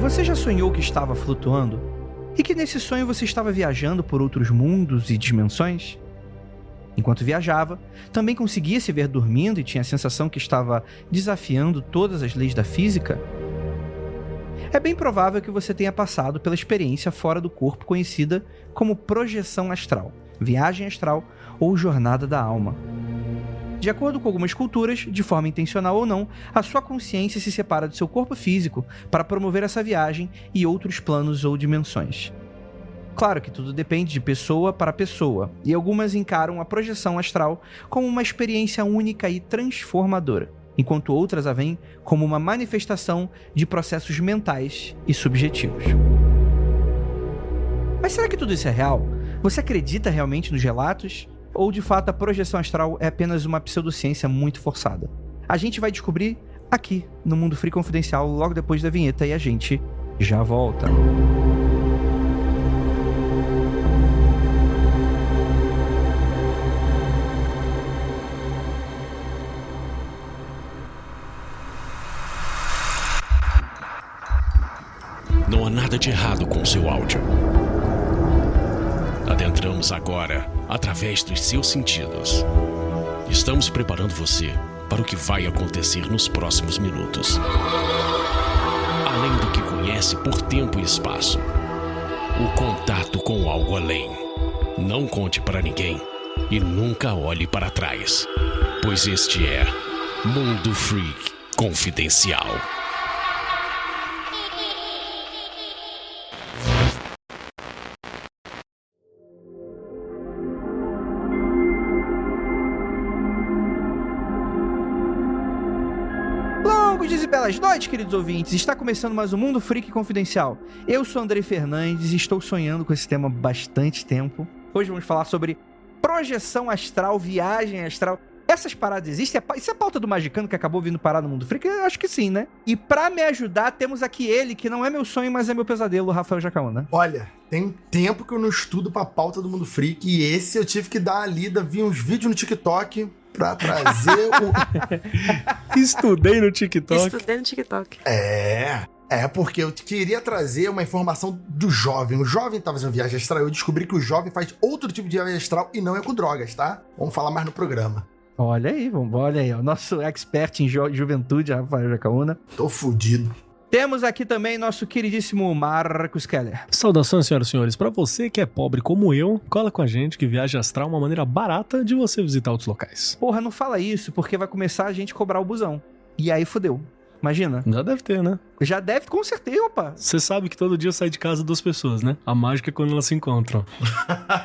Você já sonhou que estava flutuando? E que nesse sonho você estava viajando por outros mundos e dimensões? Enquanto viajava, também conseguia se ver dormindo e tinha a sensação que estava desafiando todas as leis da física? É bem provável que você tenha passado pela experiência fora do corpo conhecida como projeção astral, viagem astral ou jornada da alma. De acordo com algumas culturas, de forma intencional ou não, a sua consciência se separa do seu corpo físico para promover essa viagem e outros planos ou dimensões. Claro que tudo depende de pessoa para pessoa, e algumas encaram a projeção astral como uma experiência única e transformadora, enquanto outras a veem como uma manifestação de processos mentais e subjetivos. Mas será que tudo isso é real? Você acredita realmente nos relatos? Ou de fato a projeção astral é apenas uma pseudociência muito forçada? A gente vai descobrir aqui no Mundo Freak Confidencial logo depois da vinheta e a gente já volta. Não há nada de errado com o seu áudio. Adentramos agora através dos seus sentidos. Estamos preparando você para o que vai acontecer nos próximos minutos. Além do que conhece por tempo e espaço, o contato com algo além. Não conte para ninguém e nunca olhe para trás, pois este é Mundo Freak Confidencial. Dias e belas noites, queridos ouvintes. Está começando mais um Mundo Freak Confidencial. Eu sou Andrei Fernandes e estou sonhando com esse tema há bastante tempo. Hoje vamos falar sobre projeção astral, viagem astral. Essas paradas existem? Isso é a pauta do Magicano que acabou vindo parar no Mundo Freak? Eu acho que sim, né? E pra me ajudar, temos aqui ele, que não é meu sonho, mas é meu pesadelo, o Rafael Jacaúna. Olha, tem um tempo que eu não estudo pra pauta do Mundo Freak e esse eu tive que dar uma lida, vi uns vídeos no TikTok pra trazer o... Estudei no TikTok. Porque eu queria trazer uma informação do jovem. O jovem tá fazendo viagem astral, eu descobri que o jovem faz outro tipo de viagem astral e não é com drogas, tá? Vamos falar mais no programa. Olha aí, ó, nosso expert em juventude, Rafael Jacaúna. Tô fudido. Temos aqui também nosso queridíssimo Marcos Keller. Saudações, senhoras e senhores. Pra você que é pobre como eu, cola com a gente que viagem astral é uma maneira barata de você visitar outros locais. Porra, não fala isso, porque vai começar a gente cobrar o busão. E aí fodeu. Imagina. Já deve ter, né? Já deve, com certeza, opa. Você sabe que todo dia sai de casa duas pessoas, né? A mágica é quando elas se encontram.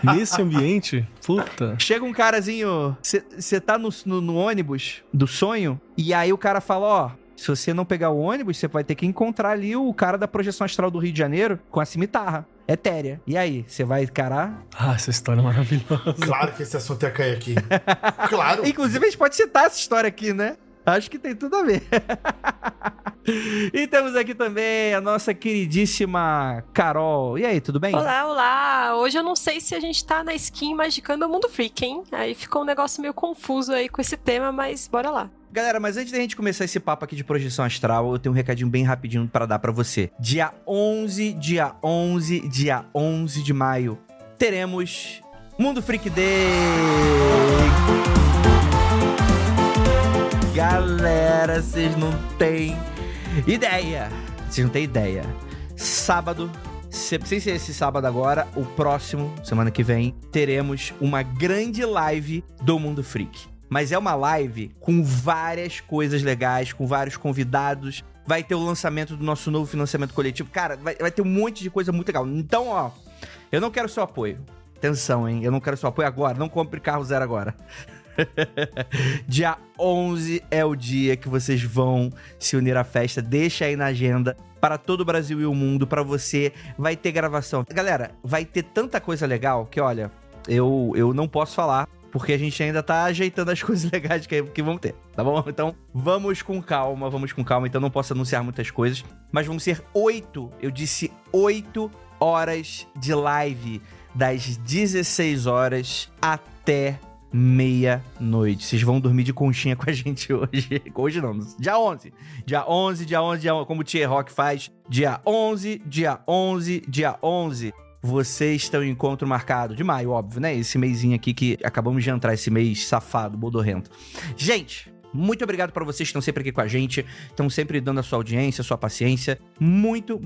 Nesse ambiente, puta. Chega um carazinho, você tá no ônibus do sonho, e aí o cara fala, ó, se você não pegar o ônibus, você vai ter que encontrar ali o cara da projeção astral do Rio de Janeiro com a cimitarra etérea. E aí, você vai encarar? Ah, essa história é maravilhosa. Claro que esse assunto ia cair aqui. Claro. Inclusive, a gente pode citar essa história aqui, né? Acho que tem tudo a ver. E temos aqui também a nossa queridíssima Carol. E aí, tudo bem? Olá, olá! Hoje eu não sei se a gente tá na skin Magicando o Mundo Freak, hein? Aí ficou um negócio meio confuso aí com esse tema, mas bora lá. Galera, mas antes da gente começar esse papo aqui de projeção astral, eu tenho um recadinho bem rapidinho pra dar pra você. Dia 11 de maio, teremos Mundo Freak Day! Galera, vocês não têm ideia. Vocês não têm ideia. Sábado, sem ser esse sábado agora, o próximo, semana que vem, teremos uma grande live do Mundo Freak. Mas é uma live com várias coisas legais, com vários convidados. Vai ter o lançamento do nosso novo financiamento coletivo. Cara, vai ter um monte de coisa muito legal. Então, ó, eu não quero seu apoio. Atenção, hein? Eu não quero seu apoio agora. Não compre carro zero agora. Dia 11 é o dia que vocês vão se unir à festa. Deixa aí na agenda para todo o Brasil e o mundo. Para você, vai ter gravação. Galera, vai ter tanta coisa legal que, olha, eu não posso falar, porque a gente ainda tá ajeitando as coisas legais que vão ter, tá bom? Então, vamos com calma. Então, não posso anunciar muitas coisas, mas vão ser 8 horas de live, das 16 horas até meia-noite. Vocês vão dormir de conchinha com a gente hoje. Hoje não, dia 11. Dia 11, como o Tier Rock faz. Dia 11. Vocês têm um encontro marcado de maio, óbvio, né? Esse mêsinho aqui que acabamos de entrar, esse mês safado, bodorrento. Gente, muito obrigado para vocês que estão sempre aqui com a gente, estão sempre dando a sua audiência, a sua paciência. Muito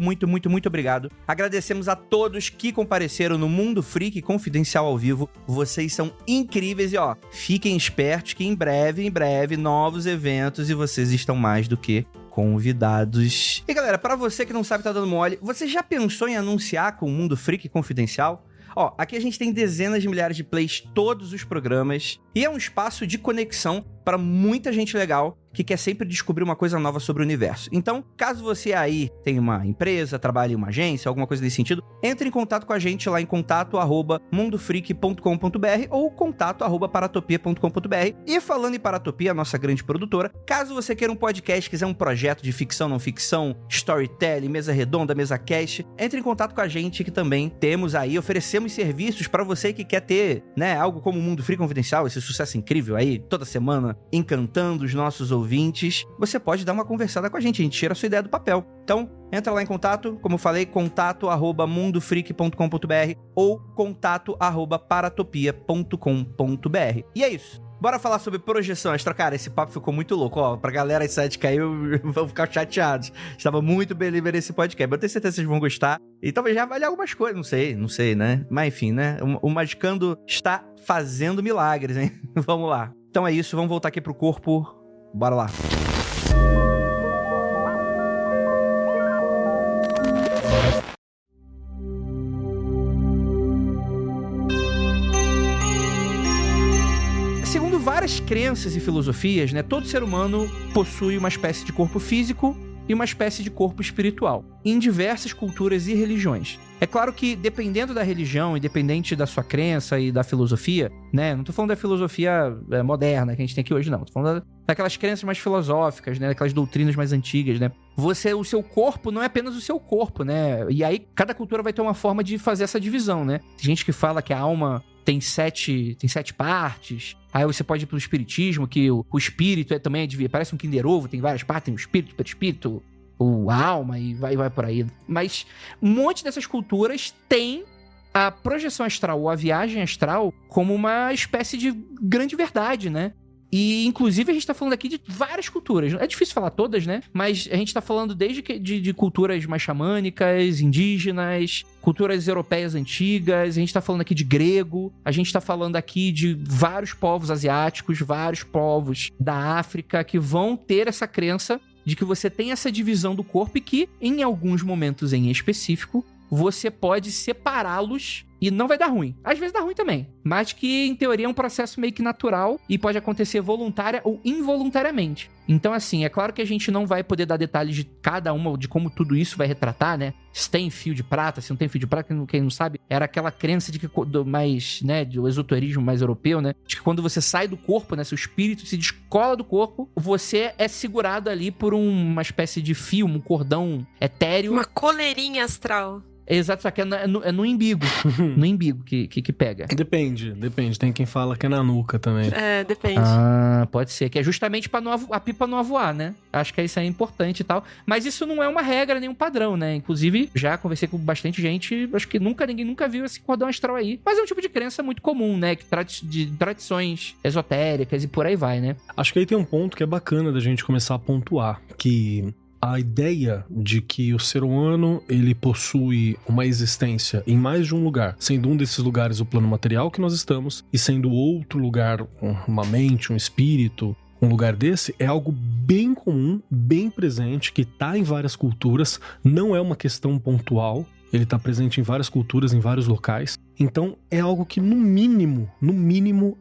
obrigado. Agradecemos a todos que compareceram no Mundo Freak Confidencial ao vivo. Vocês são incríveis e, ó, fiquem espertos que em breve, novos eventos e vocês estão mais do que convidados. E galera, pra você que não sabe, tá dando mole, você já pensou em anunciar com o Mundo Freak Confidencial? Ó, aqui a gente tem dezenas de milhares de plays todos os programas e é um espaço de conexão para muita gente legal que quer sempre descobrir uma coisa nova sobre o universo. Então, caso você aí tenha uma empresa, trabalhe em uma agência, alguma coisa nesse sentido, entre em contato com a gente lá em contato@mundofreak.com.br ou contato@paratopia.com.br. E falando em Paratopia, a nossa grande produtora, caso você queira um podcast, quiser um projeto de ficção, não ficção, storytelling, mesa redonda, mesa cast, entre em contato com a gente que também temos aí, oferecemos serviços para você que quer ter, né, algo como o Mundo Freak Confidencial, esse sucesso incrível aí, toda semana, encantando os nossos ouvintes. Você pode dar uma conversada com a gente tira a sua ideia do papel. Então, entra lá em contato, como eu falei, contato@mundofreak.com.br ou contato@paratopia.com.br. E é isso. Bora falar sobre projeção astral. Cara, esse papo ficou muito louco, ó. Pra galera aí site caiu, vão ficar chateados. Estava muito believer esse podcast, mas eu tenho certeza que vocês vão gostar. E talvez já valha algumas coisas, não sei, né? Mas enfim, né? O Magicando está fazendo milagres, hein? Vamos lá. Então é isso, vamos voltar aqui pro corpo. Bora lá. Segundo várias crenças e filosofias, né, todo ser humano possui uma espécie de corpo físico e uma espécie de corpo espiritual, em diversas culturas e religiões. É claro que, dependendo da religião, independente da sua crença e da filosofia, né? Não tô falando da filosofia moderna que a gente tem aqui hoje, não. Tô falando daquelas crenças mais filosóficas, né? Daquelas doutrinas mais antigas, né? O seu corpo não é apenas o seu corpo, né? E aí, cada cultura vai ter uma forma de fazer essa divisão, né? Tem gente que fala que a alma tem sete partes. Aí você pode ir pro espiritismo, que o espírito também parece um Kinder Ovo, tem várias partes, tem o espírito, perispírito, a alma e vai por aí. Mas um monte dessas culturas tem a projeção astral ou a viagem astral como uma espécie de grande verdade, né? E, inclusive, a gente tá falando aqui de várias culturas. É difícil falar todas, né? Mas a gente tá falando desde de culturas mais xamânicas, indígenas, culturas europeias antigas. A gente tá falando aqui de grego. A gente tá falando aqui de vários povos asiáticos, vários povos da África que vão ter essa crença de que você tem essa divisão do corpo e que, em alguns momentos em específico, você pode separá-los e não vai dar ruim. Às vezes dá ruim também, mas que, em teoria, é um processo meio que natural e pode acontecer voluntária ou involuntariamente. Então, assim, é claro que a gente não vai poder dar detalhes de cada uma, de como tudo isso vai retratar, né? Se tem fio de prata, se não tem fio de prata, quem não sabe, era aquela crença de que do esoterismo mais europeu, né? De que quando você sai do corpo, né? Seu espírito se descola do corpo, você é segurado ali por uma espécie de fio, um cordão etéreo. Uma coleirinha astral. Exato, só que é no imbigo. No imbigo que pega. Depende. Tem quem fala que é na nuca também. É, depende. Ah, pode ser. Que é justamente pra a pipa não avoar, né? Acho que isso é importante e tal. Mas isso não é uma regra nem um padrão, né? Inclusive, já conversei com bastante gente. Acho que ninguém nunca viu esse cordão astral aí. Mas é um tipo de crença muito comum, né? De tradições esotéricas e por aí vai, né? Acho que aí tem um ponto que é bacana da gente começar a pontuar. Que a ideia de que o ser humano, ele possui uma existência em mais de um lugar, sendo um desses lugares o plano material que nós estamos, e sendo outro lugar uma mente, um espírito, um lugar desse, é algo bem comum, bem presente, que tá em várias culturas, não é uma questão pontual, ele tá presente em várias culturas, em vários locais, então é algo que no mínimo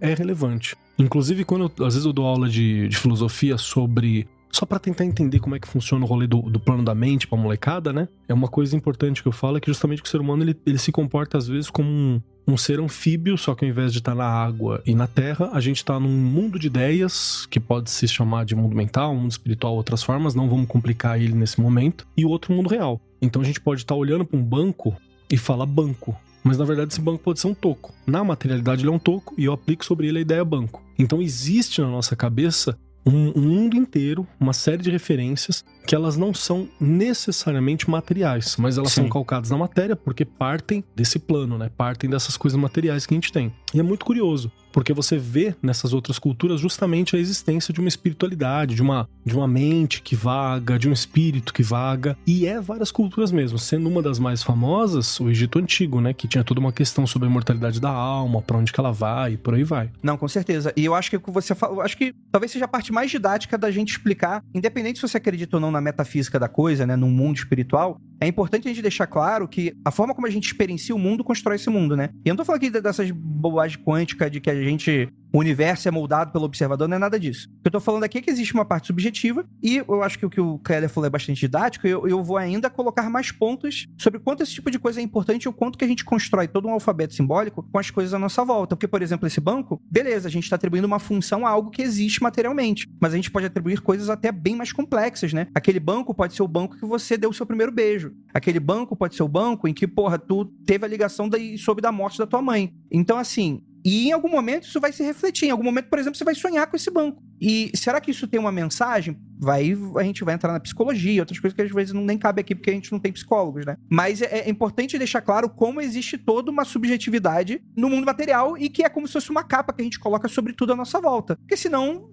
é relevante. Inclusive, às vezes eu dou aula de filosofia sobre... Só pra tentar entender como é que funciona o rolê do plano da mente pra molecada, né? É uma coisa importante que eu falo, é que justamente que o ser humano, ele se comporta às vezes como um ser anfíbio, só que ao invés de estar na água e na terra, a gente tá num mundo de ideias, que pode se chamar de mundo mental, mundo espiritual, outras formas, não vamos complicar ele nesse momento, e o outro mundo real. Então a gente pode estar olhando pra um banco e falar banco. Mas na verdade esse banco pode ser um toco. Na materialidade ele é um toco e eu aplico sobre ele a ideia banco. Então existe na nossa cabeça um mundo inteiro, uma série de referências que elas não são necessariamente materiais, mas elas são calcadas na matéria porque partem desse plano, né? Partem dessas coisas materiais que a gente tem. E é muito curioso, porque você vê nessas outras culturas justamente a existência de uma espiritualidade, de uma mente que vaga, de um espírito que vaga, e várias culturas mesmo, sendo uma das mais famosas, o Egito Antigo, né? Que tinha toda uma questão sobre a imortalidade da alma, pra onde que ela vai, e por aí vai. Não, com certeza. E eu acho que o que você falou, acho que talvez seja a parte mais didática da gente explicar, independente se você acredita ou não na metafísica da coisa, né, no mundo espiritual, é importante a gente deixar claro que a forma como a gente experiencia o mundo constrói esse mundo, né? E eu não tô falando aqui dessas bobagens quânticas de que o universo é moldado pelo observador, não é nada disso. O que eu tô falando aqui é que existe uma parte subjetiva, e eu acho que o que o Keller falou é bastante didático, e eu vou ainda colocar mais pontos sobre quanto esse tipo de coisa é importante e o quanto que a gente constrói todo um alfabeto simbólico com as coisas à nossa volta. Porque, por exemplo, esse banco, beleza, a gente tá atribuindo uma função a algo que existe materialmente, mas a gente pode atribuir coisas até bem mais complexas, né? Aquele banco pode ser o banco que você deu o seu primeiro beijo. Aquele banco pode ser o banco em que, tu teve a ligação e soube da morte da tua mãe. Então, assim, e em algum momento isso vai se refletir. Em algum momento, por exemplo, você vai sonhar com esse banco. E será que isso tem uma mensagem? A gente vai entrar na psicologia, outras coisas que às vezes nem cabe aqui porque a gente não tem psicólogos, né? Mas é importante deixar claro como existe toda uma subjetividade no mundo material e que é como se fosse uma capa que a gente coloca sobre tudo à nossa volta. Porque senão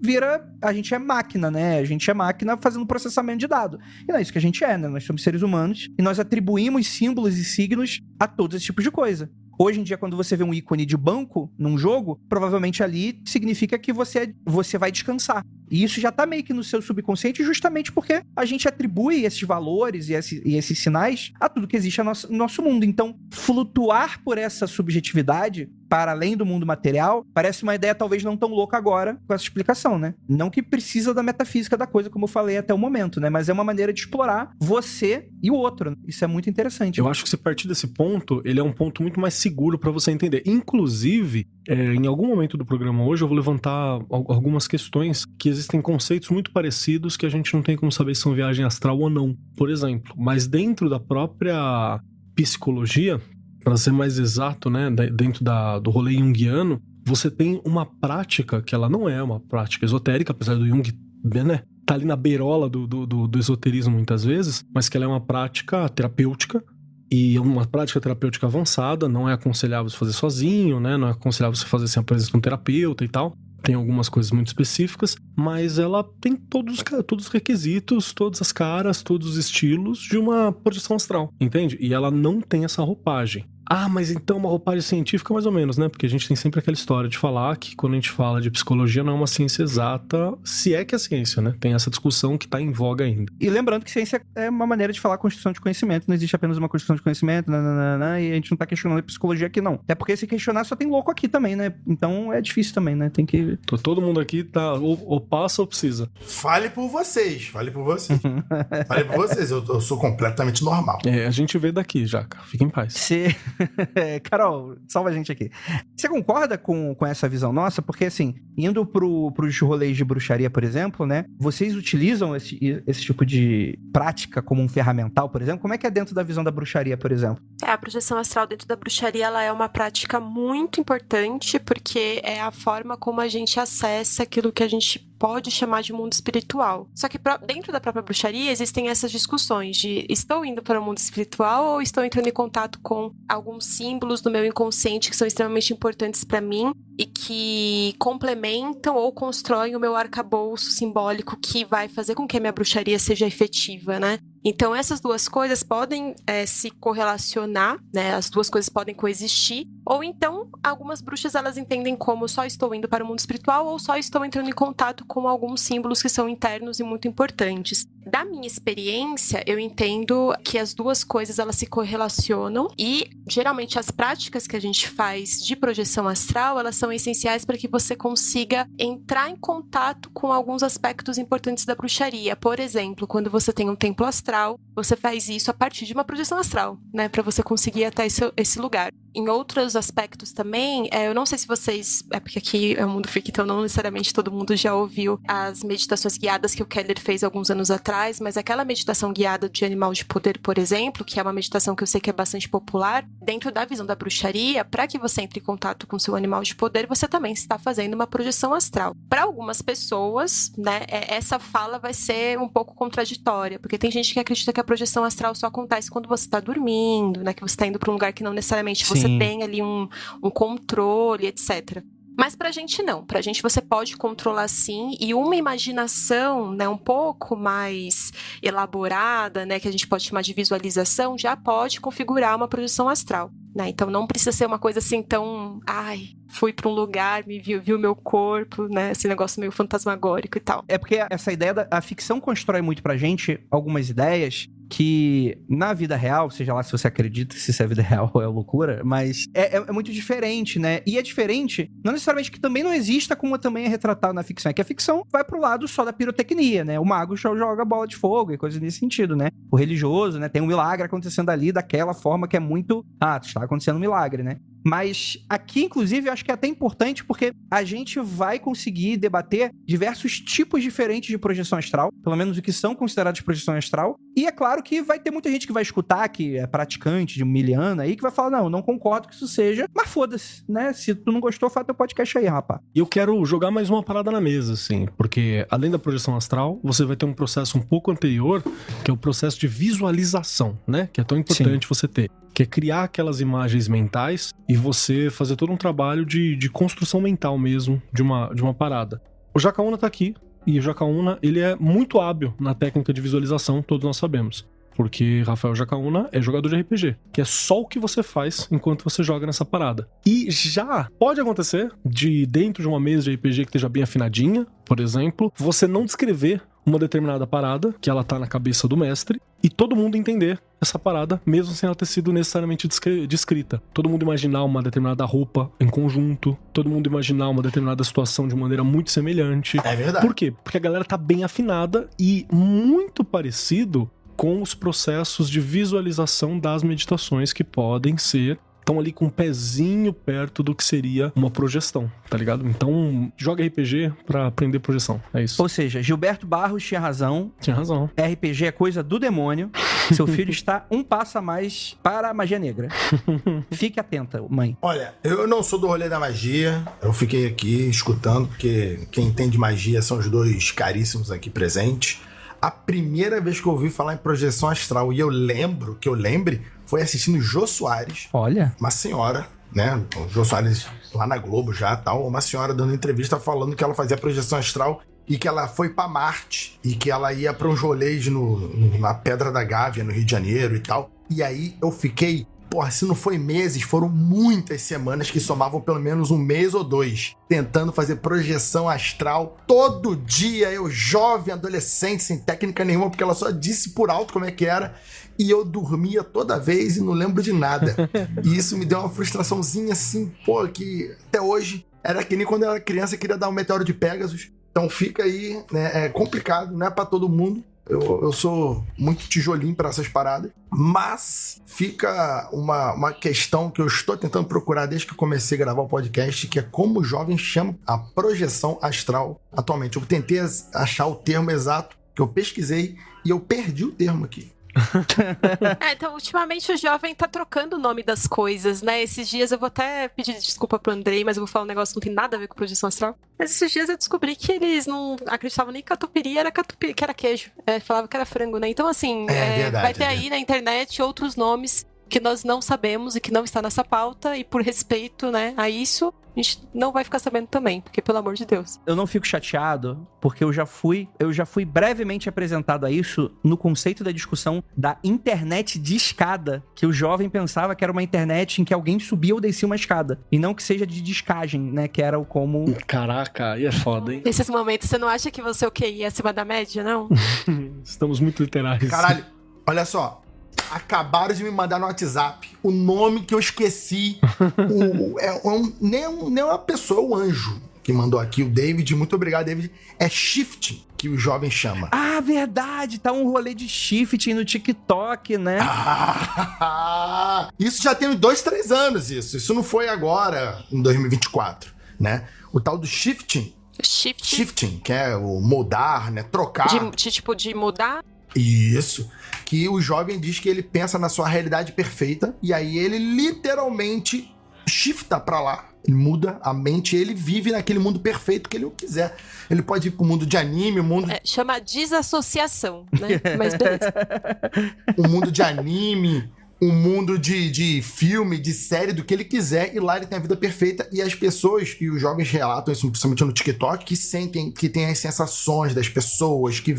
a gente é máquina, né? A gente é máquina fazendo processamento de dado. E não é isso que a gente é, né? Nós somos seres humanos e nós atribuímos símbolos e signos a todos esses tipos de coisa. Hoje em dia, quando você vê um ícone de banco num jogo, provavelmente ali significa que você vai descansar. E isso já tá meio que no seu subconsciente justamente porque a gente atribui esses valores e esses sinais a tudo que existe no nosso mundo. Então, flutuar por essa subjetividade para além do mundo material parece uma ideia talvez não tão louca agora com essa explicação, né? Não que precisa da metafísica da coisa, como eu falei até o momento, né? Mas é uma maneira de explorar você e o outro. Isso é muito interessante. Eu acho que se partir desse ponto, ele é um ponto muito mais seguro para você entender. Inclusive, em algum momento do programa hoje eu vou levantar algumas questões que existem conceitos muito parecidos que a gente não tem como saber se são viagem astral ou não, por exemplo. Mas dentro da própria psicologia, para ser mais exato, né, dentro do rolê junguiano, você tem uma prática que ela não é uma prática esotérica, apesar do Jung, né, tá ali na beirola do esoterismo muitas vezes, mas que ela é uma prática terapêutica. E uma prática terapêutica avançada, não é aconselhável você fazer sozinho, né? Não é aconselhável você fazer sem a presença de um terapeuta e tal. Tem algumas coisas muito específicas, mas ela tem todos os requisitos, todas as caras, todos os estilos de uma projeção astral, entende? E ela não tem essa roupagem. Ah, mas então uma roupagem científica mais ou menos, né? Porque a gente tem sempre aquela história de falar que quando a gente fala de psicologia não é uma ciência exata, se é que é ciência, né? Tem essa discussão que tá em voga ainda. E lembrando que ciência é uma maneira de falar construção de conhecimento, não existe apenas uma construção de conhecimento, e a gente não tá questionando a psicologia aqui, não. Até porque se questionar só tem louco aqui também, né? Então é difícil também, né? Tem que... Todo mundo aqui tá ou passa ou precisa. Fale por vocês. Fale por vocês, eu sou completamente normal. A gente vê daqui, Jaca. Fica em paz. Carol, salva a gente aqui. Você concorda com essa visão nossa? Porque, assim, indo pros rolês de bruxaria, por exemplo, né? Vocês utilizam esse tipo de prática como um ferramental, por exemplo? Como é que é dentro da visão da bruxaria, por exemplo? A projeção astral dentro da bruxaria, ela é uma prática muito importante, porque é a forma como a gente acessa aquilo que a gente pode chamar de mundo espiritual. Só que dentro da própria bruxaria existem essas discussões de estou indo para o mundo espiritual ou estou entrando em contato com alguns símbolos do meu inconsciente que são extremamente importantes para mim e que complementam ou constroem o meu arcabouço simbólico que vai fazer com que a minha bruxaria seja efetiva, né? Então essas duas coisas podem se correlacionar, né? As duas coisas podem coexistir, ou então algumas bruxas elas entendem como só estou indo para o mundo espiritual ou só estou entrando em contato com alguns símbolos que são internos e muito importantes. Da minha experiência, eu entendo que as duas coisas elas se correlacionam e geralmente as práticas que a gente faz de projeção astral, elas são são essenciais para que você consiga entrar em contato com alguns aspectos importantes da bruxaria. Por exemplo, quando você tem um templo astral, você faz isso a partir de uma projeção astral, né, para você conseguir ir até esse lugar. Em outros aspectos também, eu não sei se vocês... É porque aqui é o Mundo Freak, então não necessariamente todo mundo já ouviu as meditações guiadas que o Keller fez alguns anos atrás, mas aquela meditação guiada de Animal de Poder, por exemplo, que é uma meditação que eu sei que é bastante popular, dentro da visão da bruxaria, para que você entre em contato com seu animal de poder, você também está fazendo uma projeção astral. Para algumas pessoas, né, essa fala vai ser um pouco contraditória, porque tem gente que acredita que a projeção astral só acontece quando você está dormindo, né, que você está indo para um lugar que não necessariamente você tem ali um controle, etc. Mas pra gente não. Pra gente você pode controlar sim, e uma imaginação, né, um pouco mais elaborada, né, que a gente pode chamar de visualização, já pode configurar uma projeção astral, né? Então não precisa ser uma coisa assim tão... fui pra um lugar, me viu meu corpo, né? Esse negócio meio fantasmagórico e tal. É porque essa ideia a ficção constrói muito pra gente algumas ideias que na vida real, seja lá se você acredita se isso é vida real ou é loucura, mas é muito diferente, né? E é diferente, não necessariamente que também não exista, como também é retratado na ficção. É que a ficção vai pro lado só da pirotecnia, né? O mago joga bola de fogo e coisas nesse sentido, né? O religioso, né? Tem um milagre acontecendo ali daquela forma que é muito... está acontecendo um milagre, né? Mas aqui, inclusive, eu acho que é até importante porque a gente vai conseguir debater diversos tipos diferentes de projeção astral, pelo menos o que são considerados projeção astral, e é claro que vai ter muita gente que vai escutar, que é praticante de miliana aí, que vai falar, não concordo que isso seja, mas foda-se, né? Se tu não gostou, faz teu podcast aí, rapaz. E eu quero jogar mais uma parada na mesa, assim, porque além da projeção astral, você vai ter um processo um pouco anterior, que é o processo de visualização, né? Que é tão importante você ter. Que é criar aquelas imagens mentais e você fazer todo um trabalho de construção mental mesmo de uma parada. O Jacaúna tá aqui, e o Jacaúna, ele é muito hábil na técnica de visualização, todos nós sabemos. Porque Rafael Jacaúna é jogador de RPG, que é só o que você faz enquanto você joga nessa parada. E já pode acontecer de dentro de uma mesa de RPG que esteja bem afinadinha, por exemplo, você não descrever uma determinada parada, que ela tá na cabeça do mestre, e todo mundo entender essa parada, mesmo sem ela ter sido necessariamente descrita. Todo mundo imaginar uma determinada roupa em conjunto, todo mundo imaginar uma determinada situação de maneira muito semelhante. É verdade. Por quê? Porque a galera tá bem afinada e muito parecido com os processos de visualização das meditações que podem ser... estão ali com um pezinho perto do que seria uma projeção, tá ligado? Então, joga RPG pra aprender projeção, é isso. Ou seja, Gilberto Barros tinha razão. Tinha razão. RPG é coisa do demônio. Seu filho está um passo a mais para a magia negra. Fique atenta, mãe. Olha, eu não sou do rolê da magia. Eu fiquei aqui escutando, porque quem entende magia são os dois caríssimos aqui presentes. A primeira vez que eu ouvi falar em projeção astral, e eu lembre, foi assistindo Jô Soares. Olha. Uma senhora, né? O Jô Soares lá na Globo já, tal. Uma senhora dando entrevista falando que ela fazia projeção astral e que ela foi pra Marte e que ela ia pra uns rolês na Pedra da Gávea, no Rio de Janeiro e tal. E aí eu fiquei... Porra, se não foi meses, foram muitas semanas que somavam pelo menos um mês ou dois, tentando fazer projeção astral todo dia, eu jovem, adolescente, sem técnica nenhuma, porque ela só disse por alto como é que era, e eu dormia toda vez e não lembro de nada. E isso me deu uma frustraçãozinha assim, pô, que até hoje era que nem quando eu era criança e queria dar um meteoro de Pégasus. Então fica aí, né, é complicado, não é pra todo mundo. Eu sou muito tijolinho para essas paradas, mas fica uma questão que eu estou tentando procurar desde que comecei a gravar o podcast, que é como os jovens chamam a projeção astral atualmente. Eu tentei achar o termo exato, que eu pesquisei, e eu perdi o termo aqui. Então, ultimamente o jovem tá trocando o nome das coisas, né? Esses dias eu vou até pedir desculpa pro Andrei, mas eu vou falar um negócio que não tem nada a ver com projeção astral. Mas esses dias eu descobri que eles não acreditavam nem que catupiry era catupiry, que era queijo. Falava que era frango, né? Então, assim, verdade, vai ter aí na internet outros nomes que nós não sabemos e que não está nessa pauta, e por respeito, né, a isso, a gente não vai ficar sabendo também, porque pelo amor de Deus. Eu não fico chateado, porque eu já fui brevemente apresentado a isso no conceito da discussão da internet de escada, que o jovem pensava que era uma internet em que alguém subia ou descia uma escada, e não que seja de descagem, né, que era o como... Caraca, aí é foda, hein? Nesses momentos, você não acha que o QI é acima da média, não? Estamos muito literais. Caralho, olha só. acabaram de me mandar no WhatsApp o nome que eu esqueci. Nem uma pessoa, o anjo que mandou aqui, o David. Muito obrigado, David. É shifting, que o jovem chama. Ah, verdade. Tá um rolê de shifting no TikTok, né? Isso já tem uns 2-3 anos, isso. Isso não foi agora, em 2024, né? O tal do shifting. Shifting, que é o mudar, né? Trocar. De mudar? Isso. Que o jovem diz que ele pensa na sua realidade perfeita e aí ele literalmente shifta pra lá. Ele muda a mente e ele vive naquele mundo perfeito que ele quiser. Ele pode ir pro mundo de anime, o mundo... chama desassociação, né? Mas beleza. Um mundo de anime, um mundo de filme, de série, do que ele quiser, e lá ele tem a vida perfeita. E as pessoas, e os jovens relatam isso, principalmente no TikTok, que sentem, que tem as sensações das pessoas, que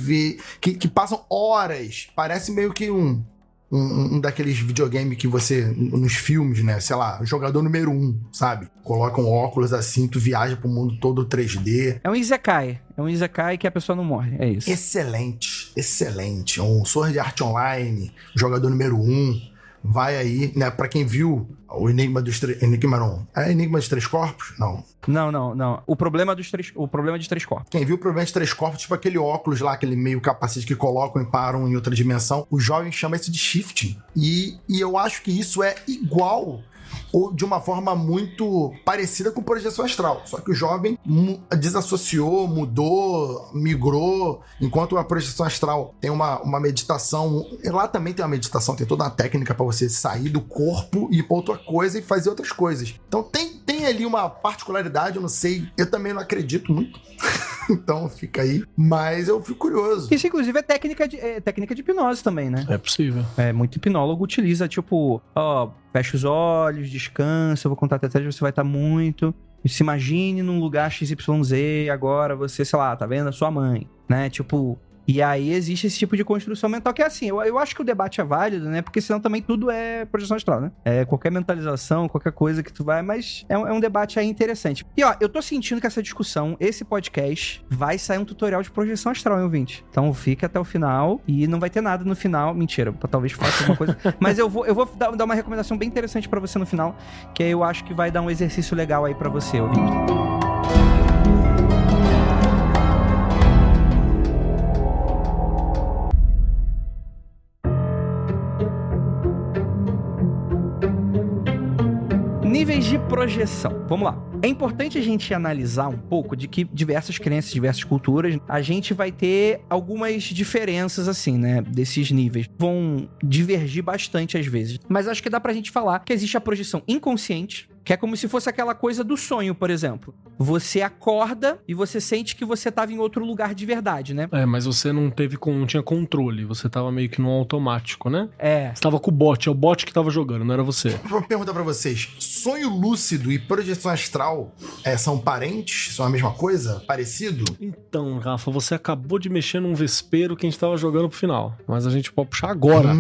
passam horas. Parece meio que um daqueles videogames que você, nos filmes, né? Sei lá, jogador número 1, sabe? Coloca um óculos assim, tu viaja pro mundo todo 3D. É um Isekai. É um Isekai que a pessoa não morre. É isso. Excelente. Um Sword Art Online, jogador número 1. Vai aí, né? Pra quem viu o Enigma dos Três... Enigma não. É Enigma dos Três Corpos? Não. Não. O problema de três corpos. Quem viu o problema de três corpos, tipo aquele óculos lá, aquele meio capacete que colocam e param em outra dimensão, o jovem chama isso de shifting. E eu acho que isso é igual ou de uma forma muito parecida com projeção astral. Só que o jovem desassociou, mudou, migrou, enquanto a projeção astral tem uma meditação. Lá também tem uma meditação, tem toda uma técnica para você sair do corpo e ir pra outra coisa e fazer outras coisas. Então tem ali uma particularidade, eu não sei, eu também não acredito muito. Então fica aí, mas eu fico curioso. Isso, inclusive, é técnica de hipnose também, né? É possível. Muito hipnólogo utiliza, tipo, fecha os olhos, descansa, eu vou contar até 3, você vai estar muito... Se imagine num lugar XYZ, agora você, sei lá, tá vendo a sua mãe, né? Tipo... E aí existe esse tipo de construção mental que é assim, eu acho que o debate é válido, né? Porque senão também tudo é projeção astral, né? Qualquer mentalização, qualquer coisa que tu vai, mas é um debate aí interessante. E eu tô sentindo que essa discussão, esse podcast, vai sair um tutorial de projeção astral, hein, ouvinte? Então fica até o final e não vai ter nada no final. Mentira, talvez faça alguma coisa. Mas eu vou dar uma recomendação bem interessante pra você no final, que eu acho que vai dar um exercício legal aí pra você, ouvinte. Níveis de projeção. Vamos lá. É importante a gente analisar um pouco de que diversas crenças, diversas culturas, a gente vai ter algumas diferenças, assim, né? Desses níveis. Vão divergir bastante às vezes. Mas acho que dá pra gente falar que existe a projeção inconsciente, que é como se fosse aquela coisa do sonho, por exemplo. Você acorda e você sente que você tava em outro lugar de verdade, né? Mas você não tinha controle, você tava meio que no automático, né? Você tava com o bot, é o bot que tava jogando, não era você. Vou perguntar pra vocês, sonho lúcido e projeção astral são parentes? São a mesma coisa? Parecido? Então, Rafa, você acabou de mexer num vespeiro que a gente tava jogando pro final, mas a gente pode puxar agora,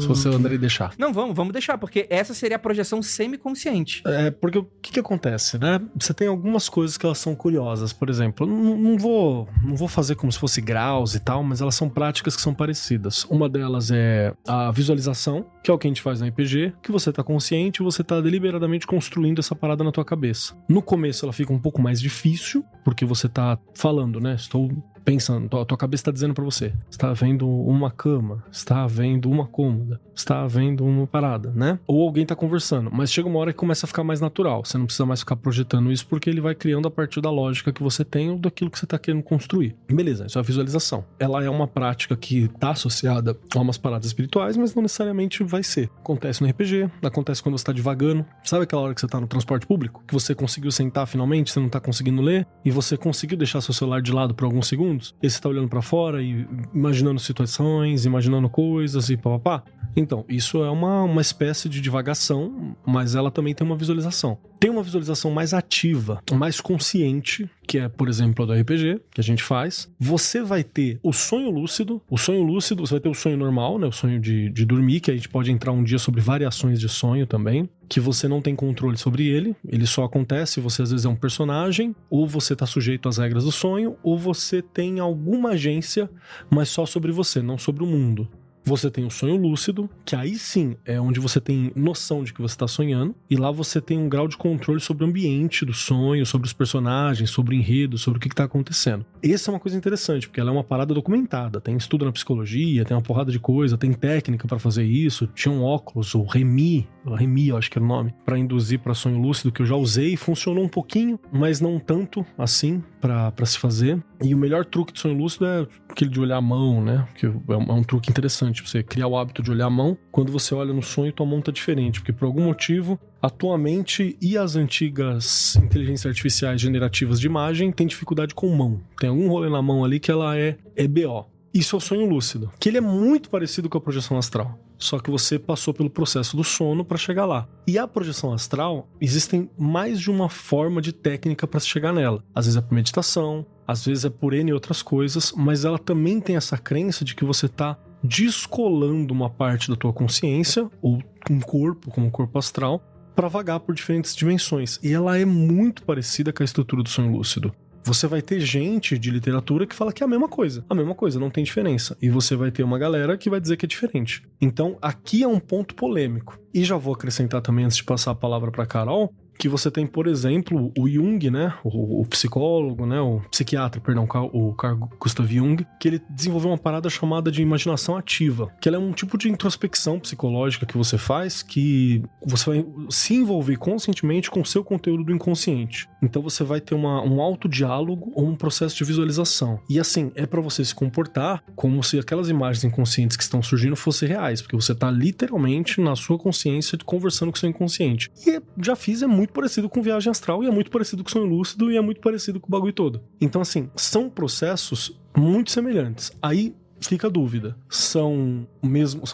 se você, Andrei, deixar. Não, vamos deixar, porque essa seria a projeção semiconsciente. Porque o que acontece, né? Você tem algumas coisas que elas são curiosas. Por exemplo, não vou fazer como se fosse graus e tal, mas elas são práticas que são parecidas. Uma delas é a visualização, que é o que a gente faz no RPG, que você tá consciente, você tá deliberadamente construindo essa parada na tua cabeça. No começo ela fica um pouco mais difícil, porque você tá falando, né? Estou pensando, tua cabeça está dizendo pra você, está vendo uma cama, está vendo uma cômoda, está vendo uma parada, né? Ou alguém tá conversando, mas chega uma hora que começa a ficar mais natural, você não precisa mais ficar projetando isso, porque ele vai criando a partir da lógica que você tem ou daquilo que você tá querendo construir. Beleza, isso é a visualização. Ela é uma prática que tá associada a umas paradas espirituais, mas não necessariamente vai ser. Acontece no RPG, acontece quando você tá divagando, sabe aquela hora que você tá no transporte público? Que você conseguiu sentar finalmente, você não tá conseguindo ler, e você conseguiu deixar seu celular de lado por alguns segundos, e você tá olhando pra fora e imaginando situações, imaginando coisas e papapá. Então, isso é uma espécie de divagação, mas ela também tem uma visualização. Tem uma visualização mais ativa, mais consciente, que é, por exemplo, a do RPG, que a gente faz. Você vai ter o sonho lúcido. O sonho lúcido, você vai ter o sonho normal, né? O sonho de dormir, que a gente pode entrar um dia sobre variações de sonho também, que você não tem controle sobre ele só acontece, você às vezes é um personagem, ou você tá sujeito às regras do sonho, ou você tem alguma agência, mas só sobre você, não sobre o mundo. Você tem o sonho lúcido, que aí sim é onde você tem noção de que você está sonhando, e lá você tem um grau de controle sobre o ambiente do sonho, sobre os personagens, sobre o enredo, sobre o que está acontecendo. Essa é uma coisa interessante, porque ela é uma parada documentada, tem estudo na psicologia, tem uma porrada de coisa, tem técnica para fazer isso, tinha um óculos, o Remi, eu acho que era o nome, para induzir para sonho lúcido, que eu já usei, funcionou um pouquinho, mas não tanto assim para se fazer. E o melhor truque de sonho lúcido é aquele de olhar a mão, né? Que é um truque interessante, pra você criar o hábito de olhar a mão. Quando você olha no sonho, tua mão tá diferente, porque por algum motivo a tua mente e as antigas inteligências artificiais generativas de imagem têm dificuldade com mão. Tem algum rolê na mão ali que ela é BO. Isso é o sonho lúcido, que ele é muito parecido com a projeção astral. Só que você passou pelo processo do sono para chegar lá. E a projeção astral, existem mais de uma forma de técnica para se chegar nela. Às vezes é por meditação, às vezes é por N outras coisas, mas ela também tem essa crença de que você está descolando uma parte da tua consciência, ou um corpo, como o corpo astral, para vagar por diferentes dimensões. E ela é muito parecida com a estrutura do sonho lúcido. Você vai ter gente de literatura que fala que é a mesma coisa, não tem diferença. E você vai ter uma galera que vai dizer que é diferente. Então, aqui é um ponto polêmico. E já vou acrescentar também, antes de passar a palavra para Carol, que você tem, por exemplo, o Jung, né, o psicólogo, né, o psiquiatra, perdão, o Carl Gustav Jung, que ele desenvolveu uma parada chamada de imaginação ativa, que ela é um tipo de introspecção psicológica que você faz, que você vai se envolver conscientemente com o seu conteúdo do inconsciente. Então você vai ter um autodiálogo ou um processo de visualização. E assim, é pra você se comportar como se aquelas imagens inconscientes que estão surgindo fossem reais, porque você tá literalmente na sua consciência conversando com o seu inconsciente. E já fiz, é muito parecido com viagem astral, e é muito parecido com sonho lúcido, e é muito parecido com o bagulho todo. Então assim, são processos muito semelhantes. Aí fica a dúvida, são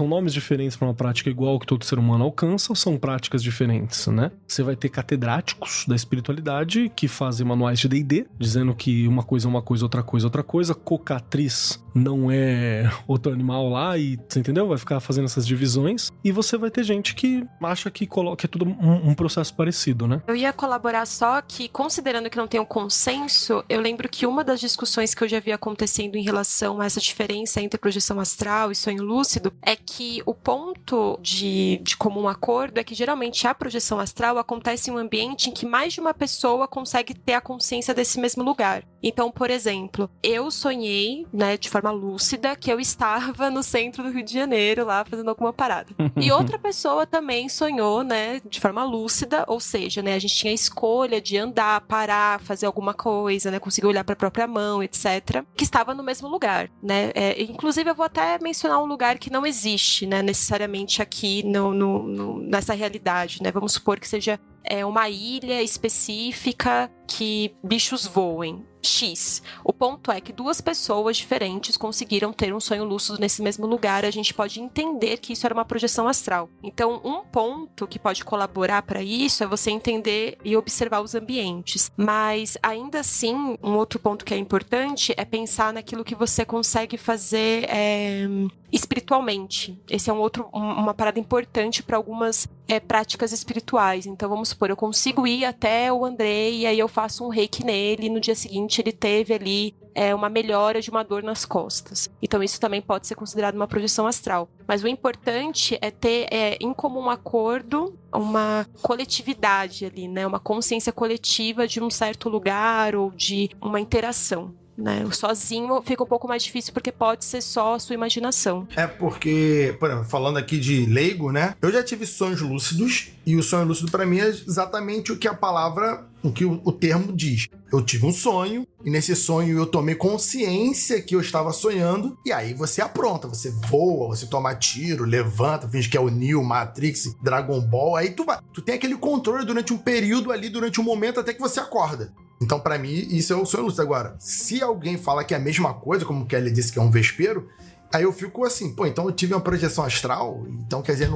nomes diferentes para uma prática igual que todo ser humano alcança, ou são práticas diferentes, né? Você vai ter catedráticos da espiritualidade que fazem manuais de D&D, dizendo que uma coisa é uma coisa, outra coisa é outra coisa, cocatriz não é outro animal lá, e você entendeu? Vai ficar fazendo essas divisões, e você vai ter gente que acha que é tudo um processo parecido, né? Eu ia colaborar só que, considerando que não tem um consenso, eu lembro que uma das discussões que eu já vi acontecendo em relação a essa diferença entre projeção astral e sonho lúcido é que o ponto de comum acordo é que geralmente a projeção astral acontece em um ambiente em que mais de uma pessoa consegue ter a consciência desse mesmo lugar. Então, por exemplo, eu sonhei, né, de forma lúcida, que eu estava no centro do Rio de Janeiro lá fazendo alguma parada. E outra pessoa também sonhou, né, de forma lúcida, ou seja, né, a gente tinha a escolha de andar, parar, fazer alguma coisa, né, conseguir olhar para a própria mão, etc, que estava no mesmo lugar, né? Inclusive, eu vou até mencionar um lugar que não existe, né, necessariamente aqui nessa realidade, né? Vamos supor que seja uma ilha específica que bichos voem. X. O ponto é que duas pessoas diferentes conseguiram ter um sonho lúcido nesse mesmo lugar. A gente pode entender que isso era uma projeção astral. Então, um ponto que pode colaborar para isso é você entender e observar os ambientes. Mas, ainda assim, um outro ponto que é importante é pensar naquilo que você consegue fazer espiritualmente. Esse é uma parada importante para algumas práticas espirituais. Então, vamos supor, eu consigo ir até o Andrei e aí eu faço um reiki nele e no dia seguinte ele teve ali uma melhora de uma dor nas costas. Então isso também pode ser considerado uma projeção astral. Mas o importante é ter em comum acordo uma coletividade ali, né? Uma consciência coletiva de um certo lugar ou de uma interação. Né? Sozinho fica um pouco mais difícil porque pode ser só a sua imaginação. É porque, por exemplo, falando aqui de leigo, né? Eu já tive sonhos lúcidos e o sonho lúcido pra mim é exatamente o que o termo diz. Eu tive um sonho e nesse sonho eu tomei consciência que eu estava sonhando e aí você apronta, você voa, você toma tiro, levanta, finge que é o Neo, Matrix, Dragon Ball, aí tu tem aquele controle durante um período ali, durante um momento até que você acorda. Então, pra mim, isso é o sonho lúcido. Agora, se alguém fala que é a mesma coisa, como o Kelly disse que é um vespeiro, aí eu fico assim, pô, então eu tive uma projeção astral, então quer dizer,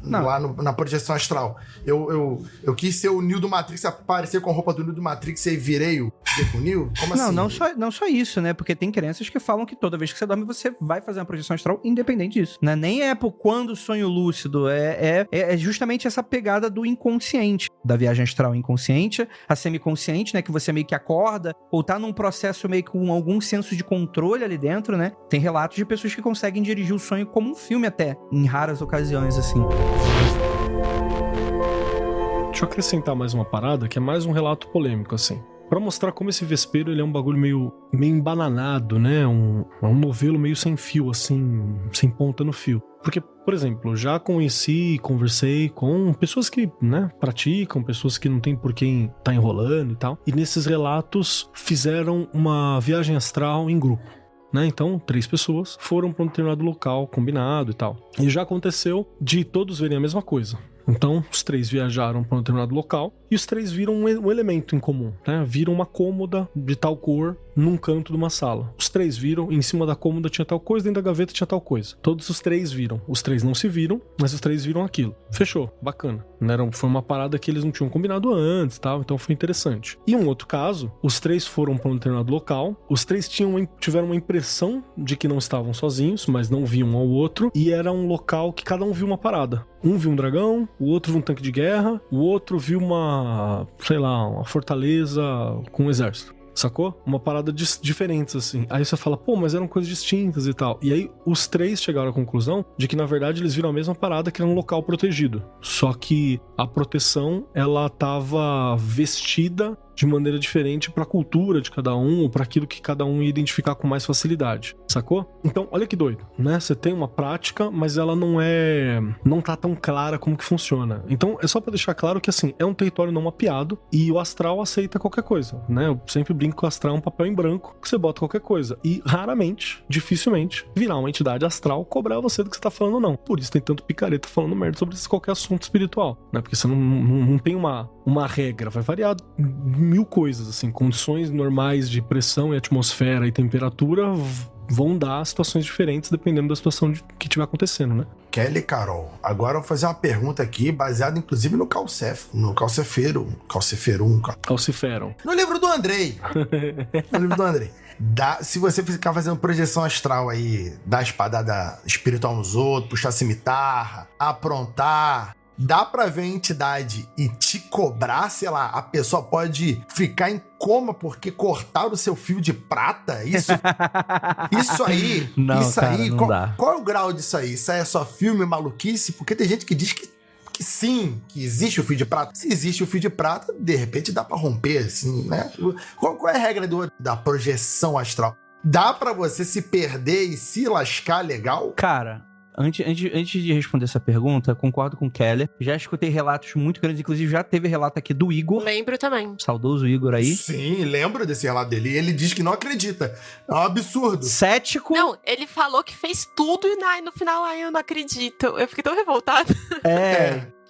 lá na projeção astral, eu quis ser o Neo do Matrix, aparecer com a roupa do Neo do Matrix e virei o Neo? Como assim? Não só isso, né? Porque tem crenças que falam que toda vez que você dorme, você vai fazer uma projeção astral independente disso, né? Nem é por quando o sonho lúcido, é justamente essa pegada do inconsciente, da viagem astral inconsciente, a semiconsciente, né? Que você meio que acorda, ou tá num processo meio com algum senso de controle ali dentro, né? Tem relatos de pessoas que conseguem dirigir o sonho como um filme até, em raras ocasiões, assim. Deixa eu acrescentar mais uma parada, que é mais um relato polêmico, assim. Pra mostrar como esse vespeiro, ele é um bagulho meio embananado, né? Um novelo meio sem fio, assim, sem ponta no fio. Porque, por exemplo, já conheci e conversei com pessoas que, né, praticam, pessoas que não tem por quem tá enrolando e tal. E nesses relatos fizeram uma viagem astral em grupo. Né? Então, 3 pessoas foram para um determinado local combinado e tal. E já aconteceu de todos verem a mesma coisa. Então, os 3 viajaram para um determinado local e os 3 viram um elemento em comum, né? Viram uma cômoda de tal cor num canto de uma sala. Os 3 viram, em cima da cômoda tinha tal coisa, dentro da gaveta tinha tal coisa. Todos os 3 viram. Os 3 não se viram, mas os 3 viram aquilo. Fechou, bacana. Foi uma parada que eles não tinham combinado antes, tal, então foi interessante. E um outro caso, os 3 foram para um determinado local, os 3 tiveram uma impressão de que não estavam sozinhos, mas não viam um ao outro, e era um local que cada um viu uma parada. Um viu um dragão, o outro viu um tanque de guerra, o outro viu uma fortaleza com um exército. Sacou? Uma parada diferentes, assim. Aí você fala, pô, mas eram coisas distintas e tal. E aí os 3 chegaram à conclusão de que, na verdade, eles viram a mesma parada, que era um local protegido. Só que a proteção, ela tava vestida de maneira diferente pra cultura de cada um, ou pra aquilo que cada um ia identificar com mais facilidade, sacou? Então, olha que doido, né? Você tem uma prática, mas ela não tá tão clara como que funciona. Então, é só pra deixar claro que, assim, é um território não mapeado e o astral aceita qualquer coisa, né? Eu sempre brinco que o astral é um papel em branco que você bota qualquer coisa. E, raramente, dificilmente, virar uma entidade astral cobrar você do que você tá falando ou não. Por isso tem tanto picareta falando merda sobre qualquer assunto espiritual, né? Porque você não tem uma regra, vai variar 1000 coisas, assim, condições normais de pressão e atmosfera e temperatura vão dar situações diferentes dependendo da situação que estiver acontecendo, né? Kelly e Carol, agora eu vou fazer uma pergunta aqui, baseada inclusive no Calcifero. No livro do Andrei. Se você ficar fazendo projeção astral aí, dar espadada espiritual nos outros, puxar cimitarra, aprontar, dá pra ver a entidade e te cobrar, sei lá, a pessoa pode ficar em coma porque cortaram o seu fio de prata? Isso aí, não, isso cara, aí, não dá. qual é o grau disso aí? Isso aí é só filme, maluquice? Porque tem gente que diz que sim, que existe o fio de prata. Se existe o fio de prata, de repente dá pra romper, assim, né? Qual é a regra da projeção astral? Dá pra você se perder e se lascar legal? Cara, antes de responder essa pergunta, concordo com o Keller. Já escutei relatos muito grandes, inclusive já teve relato aqui do Igor. Lembro também. Saudoso Igor aí. Sim, lembro desse relato dele. E ele diz que não acredita. É um absurdo. Cético. Não, ele falou que fez tudo e no final, eu não acredito. Eu fiquei tão revoltada.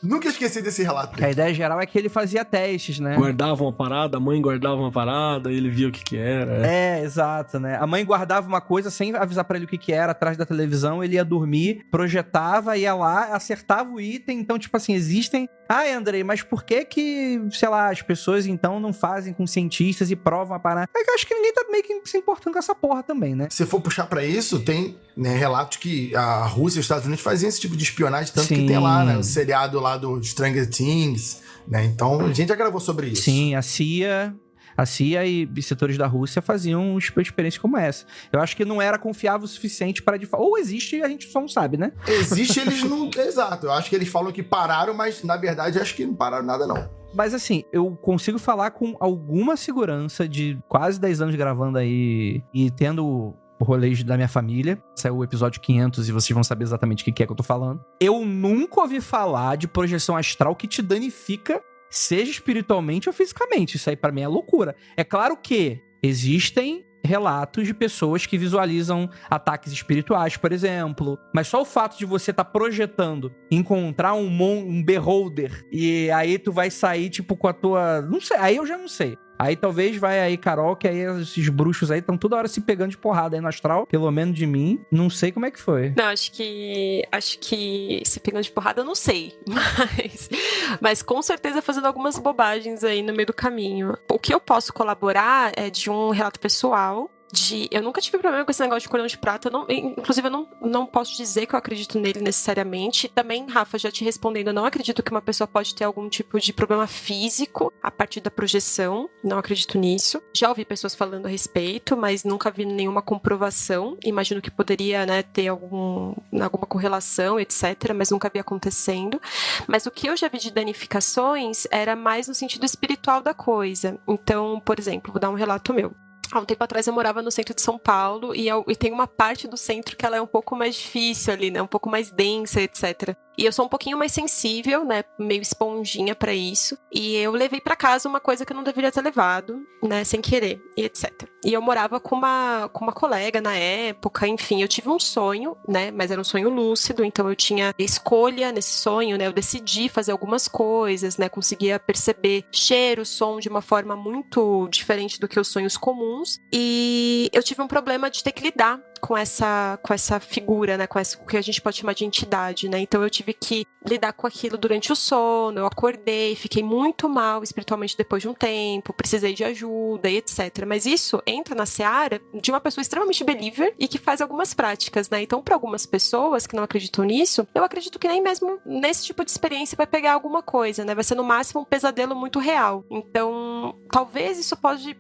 Nunca esqueci desse relato. A ideia geral é que ele fazia testes, né? Guardava uma parada, a mãe guardava uma parada, ele via o que era. Exato, né? A mãe guardava uma coisa sem avisar pra ele o que era, atrás da televisão, ele ia dormir, projetava, ia lá, acertava o item. Então, tipo assim, existem... Andrei, mas por que, sei lá, as pessoas então não fazem com cientistas e provam a parada? É que eu acho que ninguém tá meio que se importando com essa porra também, né? Se for puxar pra isso, tem, né, relatos que a Rússia e os Estados Unidos faziam esse tipo de espionagem, tanto que tem lá, né, o seriado lá do Stranger Things, né? Então, a gente já gravou sobre isso. Sim, a CIA e setores da Rússia faziam experiências como essa. Eu acho que não era confiável o suficiente para... Ou existe e a gente só não sabe, né? Existe, eles não... Exato. Eu acho que eles falam que pararam, mas na verdade acho que não pararam nada, não. Mas assim, eu consigo falar com alguma segurança de quase 10 anos gravando aí e tendo rolês da minha família. Saiu o episódio 500 e vocês vão saber exatamente o que é que eu tô falando. Eu nunca ouvi falar de projeção astral que te danifica, seja espiritualmente ou fisicamente. Isso aí pra mim é loucura. É claro que existem relatos de pessoas que visualizam ataques espirituais, por exemplo. Mas só o fato de você estar projetando, encontrar um beholder, e aí tu vai sair, tipo, com a tua... Não sei, aí eu já não sei. Aí talvez vai aí, Carol, que aí esses bruxos aí estão toda hora se pegando de porrada aí no astral, pelo menos de mim. Não sei como é que foi. Não, acho que se pegando de porrada eu não sei, mas com certeza fazendo algumas bobagens aí no meio do caminho. O que eu posso colaborar é de um relato pessoal Eu nunca tive problema com esse negócio de cordão de prata. Inclusive, eu não posso dizer que eu acredito nele necessariamente. Também, Rafa, já te respondendo, eu não acredito que uma pessoa pode ter algum tipo de problema físico a partir da projeção. Não acredito nisso. Já ouvi pessoas falando a respeito, mas nunca vi nenhuma comprovação. Imagino que poderia, né, ter alguma correlação, etc., mas nunca vi acontecendo. Mas o que eu já vi de danificações era mais no sentido espiritual da coisa. Então, por exemplo, vou dar um relato meu. Há um tempo atrás eu morava no centro de São Paulo e tem uma parte do centro que ela é um pouco mais difícil ali, né? Um pouco mais densa, etc. E eu sou um pouquinho mais sensível, né? Meio esponjinha pra isso. E eu levei pra casa uma coisa que eu não deveria ter levado, né? Sem querer, e etc. E eu morava com uma colega na época, enfim. Eu tive um sonho, né? Mas era um sonho lúcido, então eu tinha escolha nesse sonho, né? Eu decidi fazer algumas coisas, né? Conseguia perceber cheiro, som de uma forma muito diferente do que os sonhos comuns. E eu tive um problema de ter que lidar com essa figura, né, com o que a gente pode chamar de entidade, né, então eu tive que lidar com aquilo durante o sono, eu acordei, fiquei muito mal espiritualmente depois de um tempo, precisei de ajuda e etc, mas isso entra na seara de uma pessoa extremamente believer e que faz algumas práticas, né, então para algumas pessoas que não acreditam nisso, eu acredito que nem mesmo nesse tipo de experiência vai pegar alguma coisa, né, vai ser no máximo um pesadelo muito real, então talvez isso pode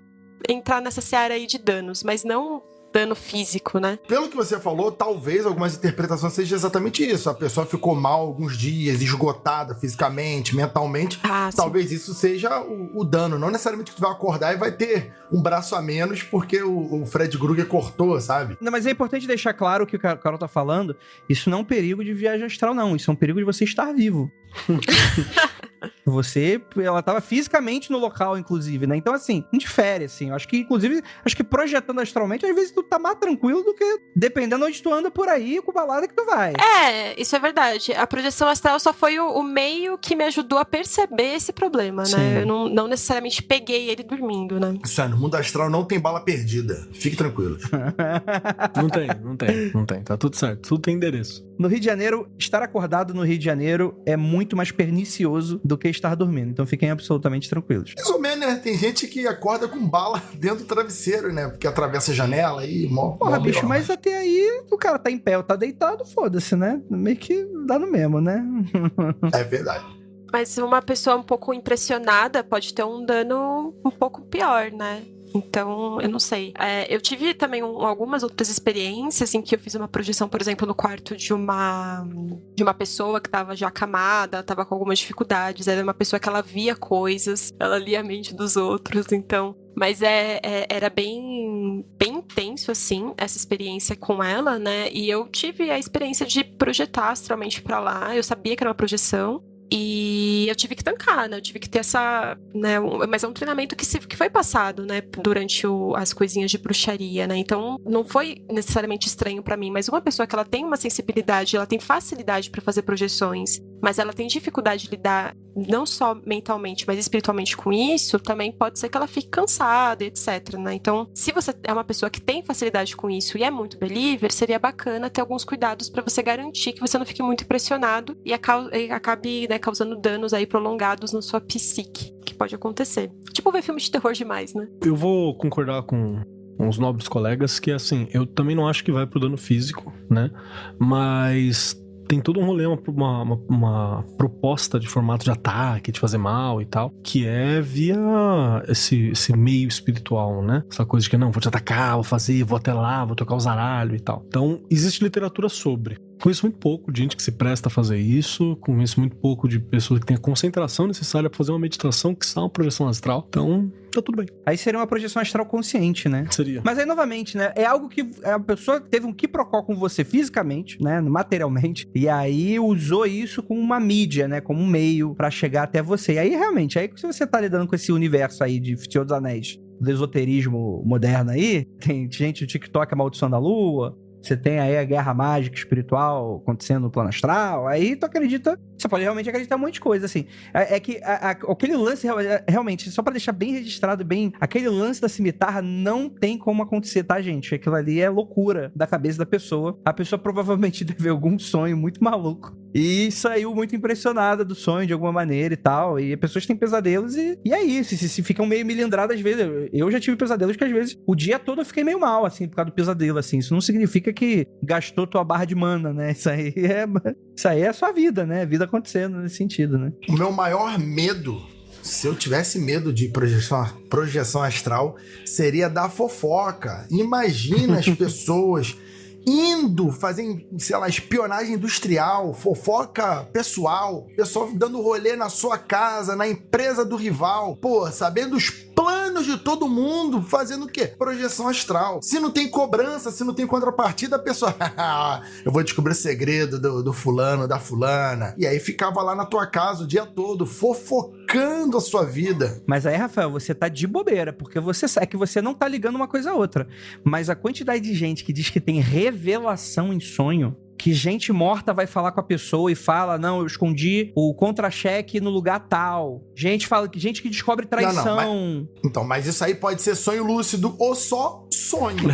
entrar nessa seara aí de danos, mas não dano físico, né? Pelo que você falou, talvez algumas interpretações seja exatamente isso. A pessoa ficou mal alguns dias, esgotada fisicamente, mentalmente. Talvez isso seja o dano. Não necessariamente que tu vai acordar e vai ter um braço a menos porque o Fred Krueger cortou, sabe? Não, mas é importante deixar claro o que o Carol tá falando. Isso não é um perigo de viagem astral, não. Isso é um perigo de você estar vivo. Ela tava fisicamente no local, inclusive, né? Então, assim, não difere, assim. Eu acho que, inclusive, projetando astralmente, às vezes tu tá mais tranquilo do que dependendo onde tu anda por aí, com a balada que tu vai. Isso é verdade. A projeção astral só foi o meio que me ajudou a perceber esse problema, Sim. né? Eu não necessariamente peguei ele dormindo, né? Isso aí, no mundo astral não tem bala perdida. Fique tranquilo. Não tem. Tá tudo certo. Tudo tem endereço. No Rio de Janeiro, estar acordado no Rio de Janeiro é muito mais pernicioso do que estar dormindo. Então fiquem absolutamente tranquilos. Mais ou menos, né? Tem gente que acorda com bala dentro do travesseiro, né? Porque atravessa a janela e... Porra, bicho, mas até aí o cara tá em pé ou tá deitado, foda-se, né? Meio que dá no mesmo, né? É verdade. Mas uma pessoa um pouco impressionada pode ter um dano um pouco pior, né? Então, eu não sei. Eu tive também algumas outras experiências em que eu fiz uma projeção, por exemplo, no quarto de uma pessoa que estava já acamada, estava com algumas dificuldades. Era uma pessoa que ela via coisas, ela lia a mente dos outros, então... Mas era bem intenso, assim, essa experiência com ela, né? E eu tive a experiência de projetar astralmente pra lá. Eu sabia que era uma projeção. E eu tive que tancar, né? Eu tive que ter essa... né? Mas é um treinamento que foi passado, né? Durante as coisinhas de bruxaria, né? Então, não foi necessariamente estranho pra mim. Mas uma pessoa que ela tem uma sensibilidade, ela tem facilidade pra fazer projeções, mas ela tem dificuldade de lidar não só mentalmente, mas espiritualmente com isso, também pode ser que ela fique cansada, etc, né? Então, se você é uma pessoa que tem facilidade com isso e é muito believer, seria bacana ter alguns cuidados pra você garantir que você não fique muito impressionado e acabe, né, causando danos aí prolongados na sua psique, que pode acontecer. Tipo ver filme de terror demais, né? Eu vou concordar com uns nobres colegas que, assim, eu também não acho que vai pro dano físico, né? Mas... tem todo um rolê, uma proposta de formato de ataque, de fazer mal e tal, que é via esse meio espiritual, né? Essa coisa de que, não, vou te atacar, vou fazer, vou até lá, vou tocar o zaralho e tal. Então, existe literatura sobre. Conheço muito pouco de gente que se presta a fazer isso, conheço muito pouco de pessoas que têm a concentração necessária pra fazer uma meditação, que são uma projeção astral. Então, tá tudo bem. Aí seria uma projeção astral consciente, né? Seria. Mas aí, novamente, né? É algo que a pessoa teve um quiprocó com você fisicamente, né? Materialmente. E aí usou isso como uma mídia, né? Como um meio pra chegar até você. E aí, realmente, aí se você tá lidando com esse universo aí de Senhor dos Anéis, do esoterismo moderno aí, tem gente do TikTok, a maldição da lua... Você tem aí a guerra mágica espiritual acontecendo no plano astral, aí tu acredita, você pode realmente acreditar em um monte de coisa, assim. É que aquele lance, realmente, só pra deixar bem registrado, aquele lance da cimitarra não tem como acontecer, tá, gente? Aquilo ali é loucura da cabeça da pessoa. A pessoa provavelmente teve algum sonho muito maluco E saiu muito impressionada do sonho de alguma maneira e tal. E as pessoas têm pesadelos e é isso. Se ficam meio milindradas às vezes. Eu já tive pesadelos que às vezes o dia todo eu fiquei meio mal, assim, por causa do pesadelo, assim. Isso não significa que gastou tua barra de mana, né? Isso aí é a sua vida, né? Vida acontecendo nesse sentido, né? O meu maior medo, se eu tivesse medo de projeção astral, seria da fofoca. Imagina as pessoas indo fazer, sei lá, espionagem industrial, fofoca pessoal, pessoal dando rolê na sua casa, na empresa do rival, pô, sabendo os planos de todo mundo, fazendo o quê? Projeção astral. Se não tem cobrança, se não tem contrapartida, a pessoa, eu vou descobrir o segredo do fulano, da fulana. E aí ficava lá na tua casa o dia todo, fofocando a sua vida. Mas aí, Rafael, você tá de bobeira, porque é que você não tá ligando uma coisa a outra. Mas a quantidade de gente que diz que tem revelação em sonho, que gente morta vai falar com a pessoa e fala, não, eu escondi o contra-cheque no lugar tal. Gente que descobre traição. Mas isso aí pode ser sonho lúcido ou só sonho.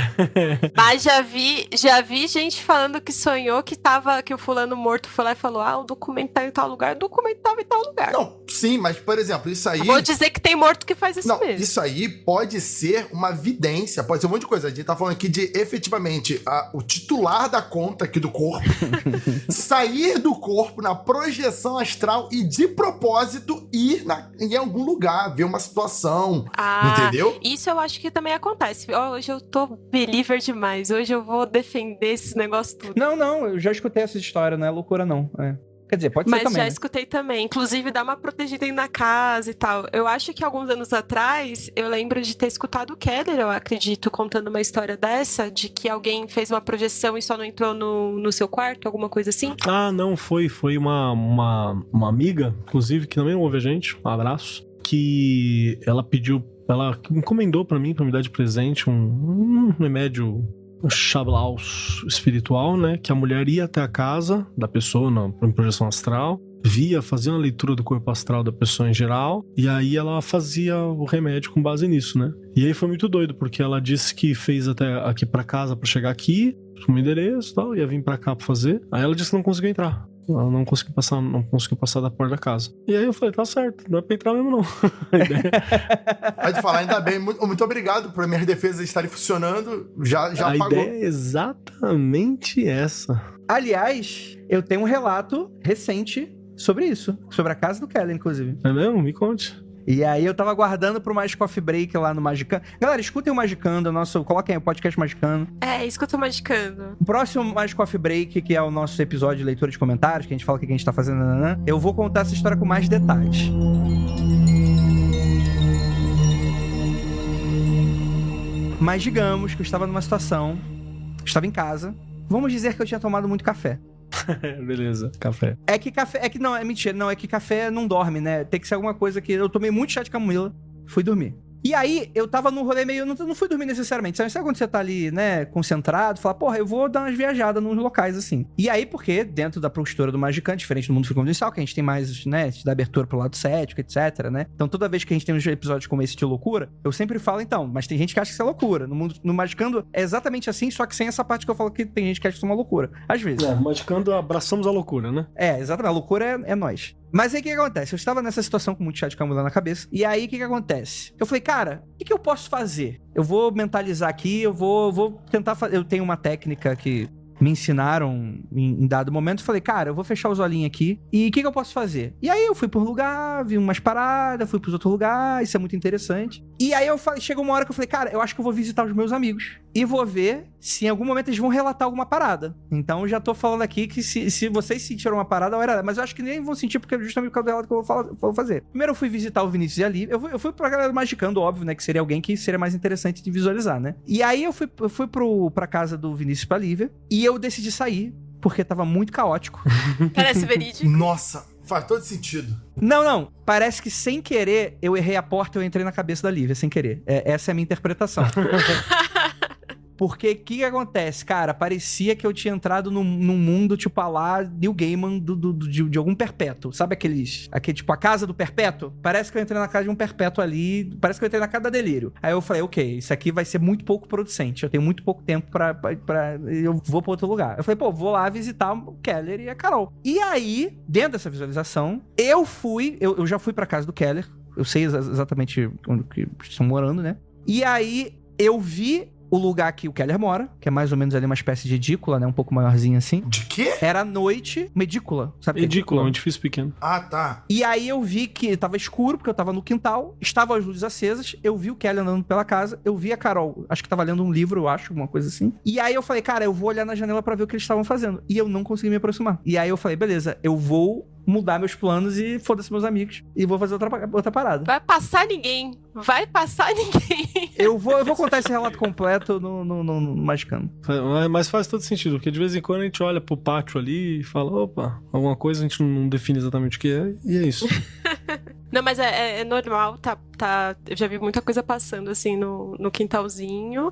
Mas já vi gente falando que sonhou que o fulano morto foi lá e falou, o documento tá em tal lugar, o documento tava em tal lugar. Não, sim, mas, por exemplo, isso aí... Vou dizer que tem morto que faz isso mesmo. Isso aí pode ser uma vidência, pode ser um monte de coisa. A gente tá falando aqui de, efetivamente, o titular da conta aqui do corpo sair do corpo na projeção astral e, de propósito, ir em algum lugar, ver uma situação, entendeu? Isso eu acho que também acontece. Hoje eu tô believer demais. Hoje eu vou defender esses negócios tudo. Não, eu já escutei essa história, não é loucura não. Quer dizer, pode ser também. Mas já escutei também. Inclusive, dá uma protegida aí na casa e tal. Eu acho que alguns anos atrás, eu lembro de ter escutado o Keller, eu acredito, contando uma história dessa, de que alguém fez uma projeção e só não entrou no seu quarto, alguma coisa assim. Não, foi uma amiga, inclusive, que também ouve a gente, um abraço, que ela encomendou pra mim, pra me dar de presente, um remédio... um Chablaus espiritual, né? Que a mulher ia até a casa da pessoa em projeção astral, fazia uma leitura do corpo astral da pessoa em geral, e aí ela fazia o remédio com base nisso, né? E aí foi muito doido, porque ela disse que fez até aqui pra casa pra chegar aqui, com o endereço e tal, ia vir pra cá pra fazer. Aí ela disse que não conseguiu entrar. Ela não conseguiu passar da porta da casa. E aí eu falei, tá certo, não é pra entrar mesmo não. Pode falar, ainda bem. Muito obrigado por minhas defesas estarem funcionando. Já a apagou. Ideia é exatamente essa. Aliás, eu tenho um relato recente sobre isso. Sobre a casa do Keller, inclusive. É mesmo? Me conte. E aí eu tava aguardando pro mais coffee break lá no Magicando. Galera, escutem o Magicando, coloquem o podcast Magicando. Escuta o Magicando. O próximo mais coffee break, que é o nosso episódio de leitura de comentários, que a gente fala o que a gente tá fazendo, eu vou contar essa história com mais detalhes. Mas digamos que eu estava numa situação, estava em casa, vamos dizer que eu tinha tomado muito café. Beleza, café. É que não, é mentira, não, é que café não dorme, né? Tem que ser alguma coisa que eu tomei muito chá de camomila, fui dormir. E aí, eu tava num rolê meio... Não fui dormir necessariamente. Sabe quando você tá ali, né, concentrado? Fala, porra, eu vou dar umas viajadas nos locais, assim. E aí, porque dentro da postura do Magicante, diferente do mundo frequencial, que a gente tem mais, né, da abertura pro lado cético, etc, né? Então, toda vez que a gente tem uns episódios como esse de loucura, eu sempre falo, então, mas tem gente que acha que isso é loucura. No Magicando é exatamente assim, só que sem essa parte que eu falo que tem gente que acha que isso é uma loucura. Às vezes. No Magicando, abraçamos a loucura, né? Exatamente. A loucura é nós. Mas aí o que acontece? Eu estava nessa situação com muito chá de camomila na cabeça. E aí o que acontece? Eu falei, cara, o que eu posso fazer? Eu vou mentalizar aqui, eu vou tentar fazer. Eu tenho uma técnica que me ensinaram em dado momento. Eu falei, cara, eu vou fechar os olhinhos aqui. E o que eu posso fazer? E aí eu fui por um lugar, vi umas paradas, fui pros outros lugares, isso é muito interessante. E aí chegou uma hora que eu falei, cara, eu acho que eu vou visitar os meus amigos. E vou ver se em algum momento eles vão relatar alguma parada. Então eu já tô falando aqui que se vocês sentiram uma parada, mas eu acho que nem vão sentir, porque é justamente por causa do relato que eu vou fazer. Primeiro eu fui visitar o Vinícius e a Lívia. Eu fui pra galera do Magicando, óbvio, né? Que seria alguém que seria mais interessante de visualizar, né? E aí eu fui pra casa do Vinícius e pra Lívia. E eu decidi sair, porque tava muito caótico. Parece verídico. Nossa, faz todo sentido. Não. Parece que sem querer eu errei a porta e eu entrei na cabeça da Lívia, sem querer. Essa é a minha interpretação. Porque o que acontece? Cara, parecia que eu tinha entrado num mundo, tipo, a lá Neil Gaiman de algum perpétuo. Sabe aquele, tipo, a casa do perpétuo? Parece que eu entrei na casa de um perpétuo ali, parece que eu entrei na casa da Delírio. Aí eu falei, ok, isso aqui vai ser muito pouco producente, eu tenho muito pouco tempo pra eu vou pra outro lugar. Eu falei, pô, vou lá visitar o Keller e a Carol. E aí, dentro dessa visualização, eu já fui pra casa do Keller, eu sei exatamente onde que estão morando, né? E aí, eu vi o lugar que o Keller mora, que é mais ou menos ali uma espécie de edícula, né? Um pouco maiorzinho assim. De quê? Era à noite, uma edícula, sabe? Edícula, um edifício pequeno. Ah, tá. E aí eu vi que tava escuro, porque eu tava no quintal, estavam as luzes acesas, eu vi o Keller andando pela casa, eu vi a Carol, acho que tava lendo um livro, eu acho, alguma coisa assim. E aí eu falei, cara, eu vou olhar na janela pra ver o que eles estavam fazendo. E eu não consegui me aproximar. E aí eu falei, beleza, eu vou mudar meus planos e foda-se meus amigos. E vou fazer outra parada. Vai passar ninguém. Eu vou contar esse relato completo no Magicando. Mas faz todo sentido, porque de vez em quando a gente olha pro pátio ali e fala, opa, alguma coisa, a gente não define exatamente o que é, e é isso. Não, mas é normal, tá. Eu já vi muita coisa passando, assim, no quintalzinho.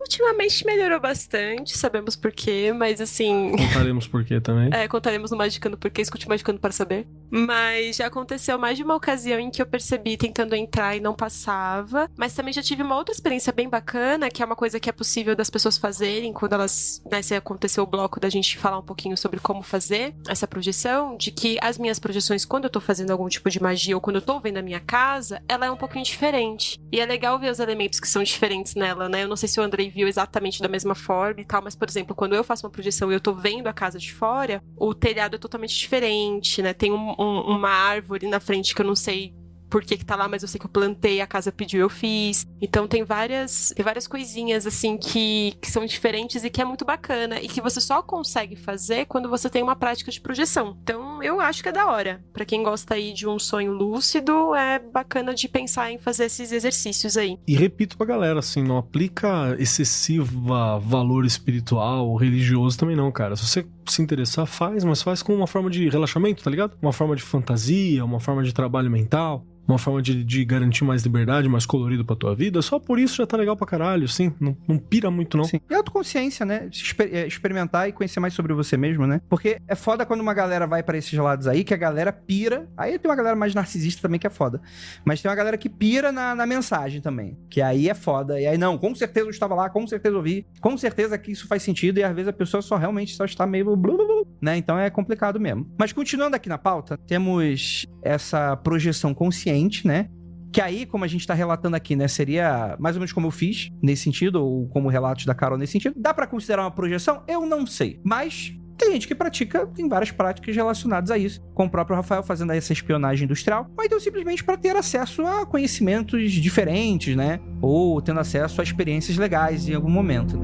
Ultimamente melhorou bastante, sabemos por quê, mas assim... Contaremos por quê também. Contaremos no Magicando por quê, escute o Magicando para saber. Mas já aconteceu mais de uma ocasião em que eu percebi tentando entrar e não passava. Mas também já tive uma outra experiência bem bacana, que é uma coisa que é possível das pessoas fazerem quando elas... Né, se aconteceu o bloco da gente falar um pouquinho sobre como fazer essa projeção, de que as minhas projeções, quando eu tô fazendo algum tipo de magia ou quando eu tô vendo a minha casa, ela é um pouquinho diferente. E é legal ver os elementos que são diferentes nela, né? Eu não sei se o Andrei viu exatamente da mesma forma e tal, mas, por exemplo, quando eu faço uma projeção e eu tô vendo a casa de fora, o telhado é totalmente diferente, né? Tem uma árvore na frente que eu não sei por que tá lá, mas eu sei que eu plantei, a casa pediu, eu fiz. Então tem várias coisinhas, assim, que são diferentes e que é muito bacana. E que você só consegue fazer quando você tem uma prática de projeção. Então eu acho que é da hora. Pra quem gosta aí de um sonho lúcido, é bacana de pensar em fazer esses exercícios aí. E repito pra galera, assim, não aplica excessiva valor espiritual ou religioso também não, cara. Se você se interessar, faz, mas faz com uma forma de relaxamento, tá ligado? Uma forma de fantasia, uma forma de trabalho mental. Uma forma de garantir mais liberdade, mais colorido pra tua vida. Só por isso já tá legal pra caralho, assim. Não pira muito, não. Sim. E autoconsciência, né? Experimentar e conhecer mais sobre você mesmo, né? Porque é foda quando uma galera vai pra esses lados aí, que a galera pira. Aí tem uma galera mais narcisista também que é foda. Mas tem uma galera que pira na mensagem também. Que aí é foda. E aí, não, com certeza eu estava lá, com certeza eu vi. Com certeza que isso faz sentido. E às vezes a pessoa realmente está meio... né? Então é complicado mesmo. Mas continuando aqui na pauta, temos essa projeção consciente, né? Que aí, como a gente tá relatando aqui, né? Seria mais ou menos como eu fiz nesse sentido, ou como relatos da Carol nesse sentido. Dá pra considerar uma projeção? Eu não sei. Mas tem gente que pratica, tem várias práticas relacionadas a isso. Como o próprio Rafael fazendo essa espionagem industrial. Ou então simplesmente para ter acesso a conhecimentos diferentes, né? Ou tendo acesso a experiências legais em algum momento.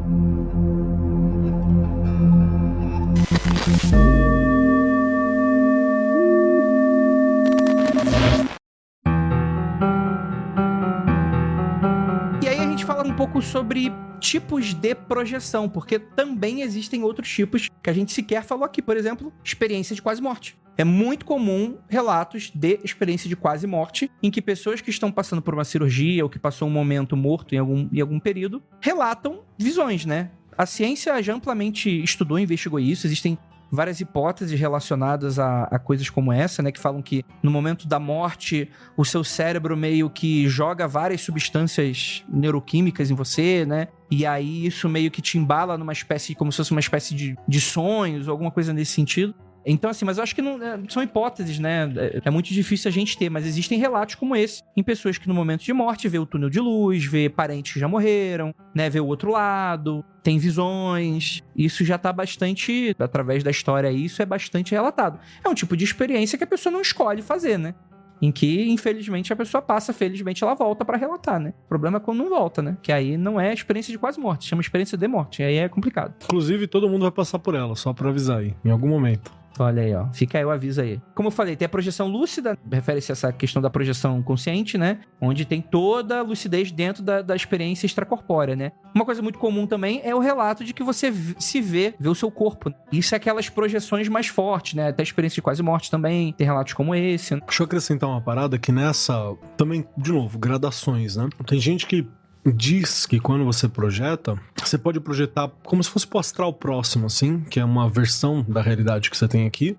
Um pouco sobre tipos de projeção, porque também existem outros tipos que a gente sequer falou aqui. Por exemplo, experiência de quase morte. É muito comum relatos de experiência de quase morte, em que pessoas que estão passando por uma cirurgia ou que passou um momento morto em algum período, relatam visões, né? A ciência já amplamente estudou e investigou isso. Existem várias hipóteses relacionadas a coisas como essa, né? Que falam que no momento da morte, o seu cérebro meio que joga várias substâncias neuroquímicas em você, né? E aí isso meio que te embala numa espécie, como se fosse uma espécie de sonhos ou alguma coisa nesse sentido. Então, assim, mas eu acho que não, são hipóteses, né? É muito difícil a gente ter, mas existem relatos como esse, em pessoas que no momento de morte vê o túnel de luz, vê parentes que já morreram, né? Vê o outro lado, tem visões. Isso já tá bastante, através da história, isso é bastante relatado. É um tipo de experiência que a pessoa não escolhe fazer, né? Em que, infelizmente, a pessoa passa, felizmente ela volta pra relatar, né? O problema é quando não volta, né? Que aí não é experiência de quase morte, chama experiência de morte, aí é complicado. Inclusive, todo mundo vai passar por ela, só pra avisar aí, em algum momento. Olha aí, ó. Fica aí o aviso aí. Como eu falei, tem a projeção lúcida, refere-se a essa questão da projeção consciente, né? Onde tem toda a lucidez dentro da experiência extracorpórea, né? Uma coisa muito comum também é o relato de que você se vê o seu corpo. Isso é aquelas projeções mais fortes, né? Até a experiência de quase morte também, tem relatos como esse. Deixa eu acrescentar uma parada que nessa, também, de novo, gradações, né? Tem gente que diz que quando você projeta, você pode projetar como se fosse pro astral próximo, assim, que é uma versão da realidade que você tem aqui,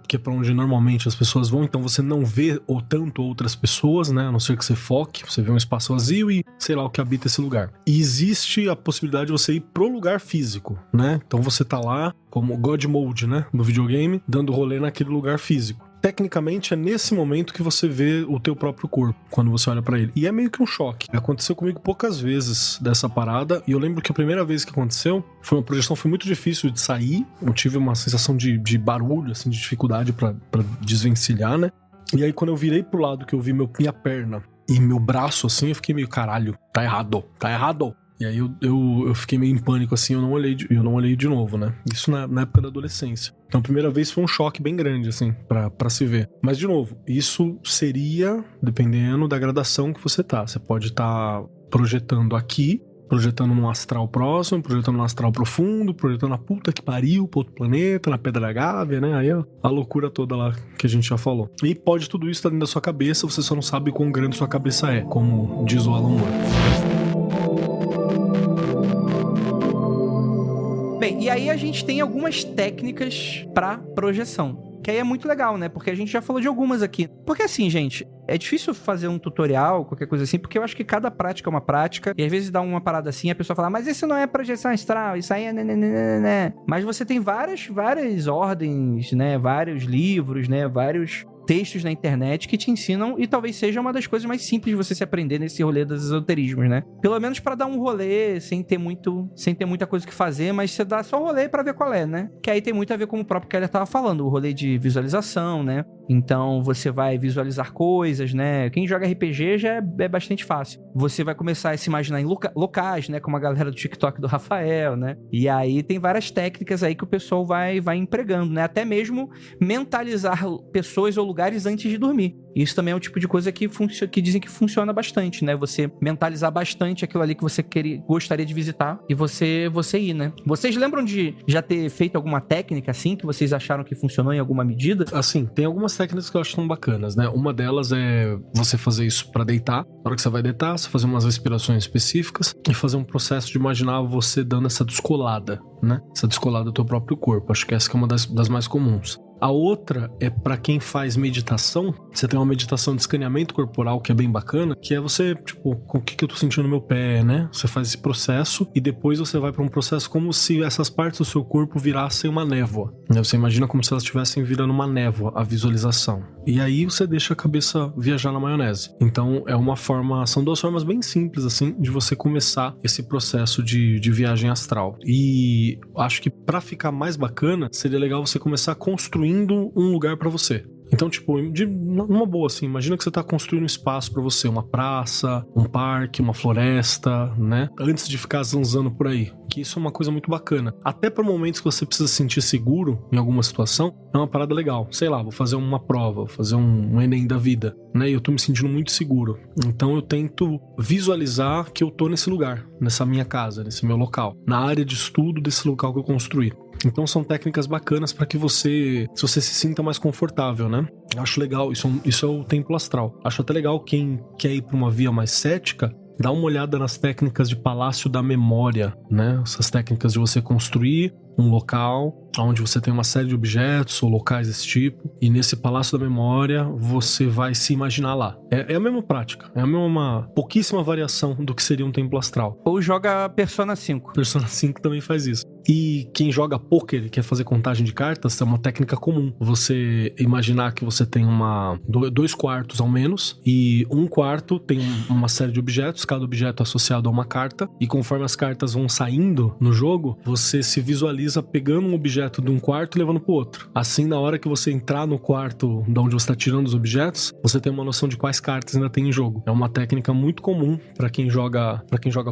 que é pra onde normalmente as pessoas vão, então você não vê ou tanto outras pessoas, né, a não ser que você foque, você vê um espaço vazio e sei lá o que habita esse lugar. E existe a possibilidade de você ir pro lugar físico, né, então você tá lá como God Mode, né, no videogame, dando rolê naquele lugar físico. Tecnicamente, é nesse momento que você vê o teu próprio corpo, quando você olha pra ele. E é meio que um choque. Aconteceu comigo poucas vezes dessa parada, e eu lembro que a primeira vez que aconteceu, foi uma projeção, foi muito difícil de sair. Eu tive uma sensação de barulho, assim, de dificuldade pra desvencilhar, né? E aí, quando eu virei pro lado que eu vi minha perna e meu braço, assim, eu fiquei meio, caralho, tá errado. E aí eu fiquei meio em pânico, assim, eu não olhei de novo, né? Isso na época da adolescência. Então a primeira vez foi um choque bem grande, assim, pra se ver. Mas, de novo, isso seria dependendo da gradação que você tá. Você pode estar projetando aqui, projetando num astral próximo, projetando num astral profundo, projetando na puta que pariu pro outro planeta, na Pedra da Gávea, né? Aí a loucura toda lá que a gente já falou. E pode tudo isso estar dentro da sua cabeça, você só não sabe quão grande sua cabeça é, como diz o Alan Moore. Bem, e aí a gente tem algumas técnicas pra projeção, que aí é muito legal, né? Porque a gente já falou de algumas aqui. Porque assim, gente, é difícil fazer um tutorial, qualquer coisa assim, porque eu acho que cada prática é uma prática, e às vezes dá uma parada assim, a pessoa fala, mas isso não é projeção astral, isso aí é né. Mas você tem várias ordens, né? Vários livros, né? Vários textos na internet que te ensinam, e talvez seja uma das coisas mais simples de você se aprender nesse rolê dos esoterismos, né? Pelo menos pra dar um rolê sem ter muita coisa que fazer, mas você dá só rolê pra ver qual é, né? Que aí tem muito a ver com o próprio Keller tava falando, o rolê de visualização, né? Então você vai visualizar coisas, né? Quem joga RPG já é bastante fácil. Você vai começar a se imaginar em locais, né? Como a galera do TikTok do Rafael, né? E aí tem várias técnicas aí que o pessoal vai empregando, né? Até mesmo mentalizar pessoas ou lugares antes de dormir. Isso também é um tipo de coisa que dizem que funciona bastante, né? Você mentalizar bastante aquilo ali que você gostaria de visitar e você ir, né? Vocês lembram de já ter feito alguma técnica assim que vocês acharam que funcionou em alguma medida? Assim, tem algumas técnicas que eu acho tão bacanas, né? Uma delas é você fazer isso pra deitar. Na hora que você vai deitar, você fazer umas respirações específicas e fazer um processo de imaginar você dando essa descolada, né? Essa descolada do teu próprio corpo. Acho que essa que é uma das mais comuns. A outra é pra quem faz meditação. Você tem uma meditação de escaneamento corporal que é bem bacana, que é você, tipo, com o que eu tô sentindo no meu pé, né? Você faz esse processo e depois você vai pra um processo como se essas partes do seu corpo virassem uma névoa, né? Você imagina como se elas estivessem virando uma névoa, a visualização. E aí você deixa a cabeça viajar na maionese. Então são duas formas bem simples, assim, de você começar esse processo de viagem astral. E acho que pra ficar mais bacana, seria legal você começar construindo um lugar pra você. Então, tipo, numa boa, assim, imagina que você tá construindo um espaço pra você, uma praça, um parque, uma floresta, né? Antes de ficar zanzando por aí. Que isso é uma coisa muito bacana. Até para momentos que você precisa se sentir seguro em alguma situação, é uma parada legal. Sei lá, vou fazer uma prova, vou fazer um Enem da vida, né? E eu tô me sentindo muito seguro. Então eu tento visualizar que eu tô nesse lugar, nessa minha casa, nesse meu local, na área de estudo desse local que eu construí. Então são técnicas bacanas para que você se sinta mais confortável, né? Acho legal, isso é o templo astral. Acho até legal quem quer ir para uma via mais cética, dá uma olhada nas técnicas de Palácio da Memória, né? Essas técnicas de você construir um local onde você tem uma série de objetos ou locais desse tipo, e nesse Palácio da Memória você vai se imaginar lá. É a mesma prática, é a mesma pouquíssima variação do que seria um templo astral. Ou joga Persona 5. Persona 5 também faz isso. E quem joga poker e quer fazer contagem de cartas, é uma técnica comum. Você imaginar que você tem 2 quartos ao menos, e um quarto tem uma série de objetos, cada objeto associado a uma carta, e conforme as cartas vão saindo no jogo, você se visualiza pegando um objeto de um quarto e levando pro outro. Assim, na hora que você entrar no quarto de onde você está tirando os objetos, você tem uma noção de quais cartas ainda tem em jogo. É uma técnica muito comum para quem joga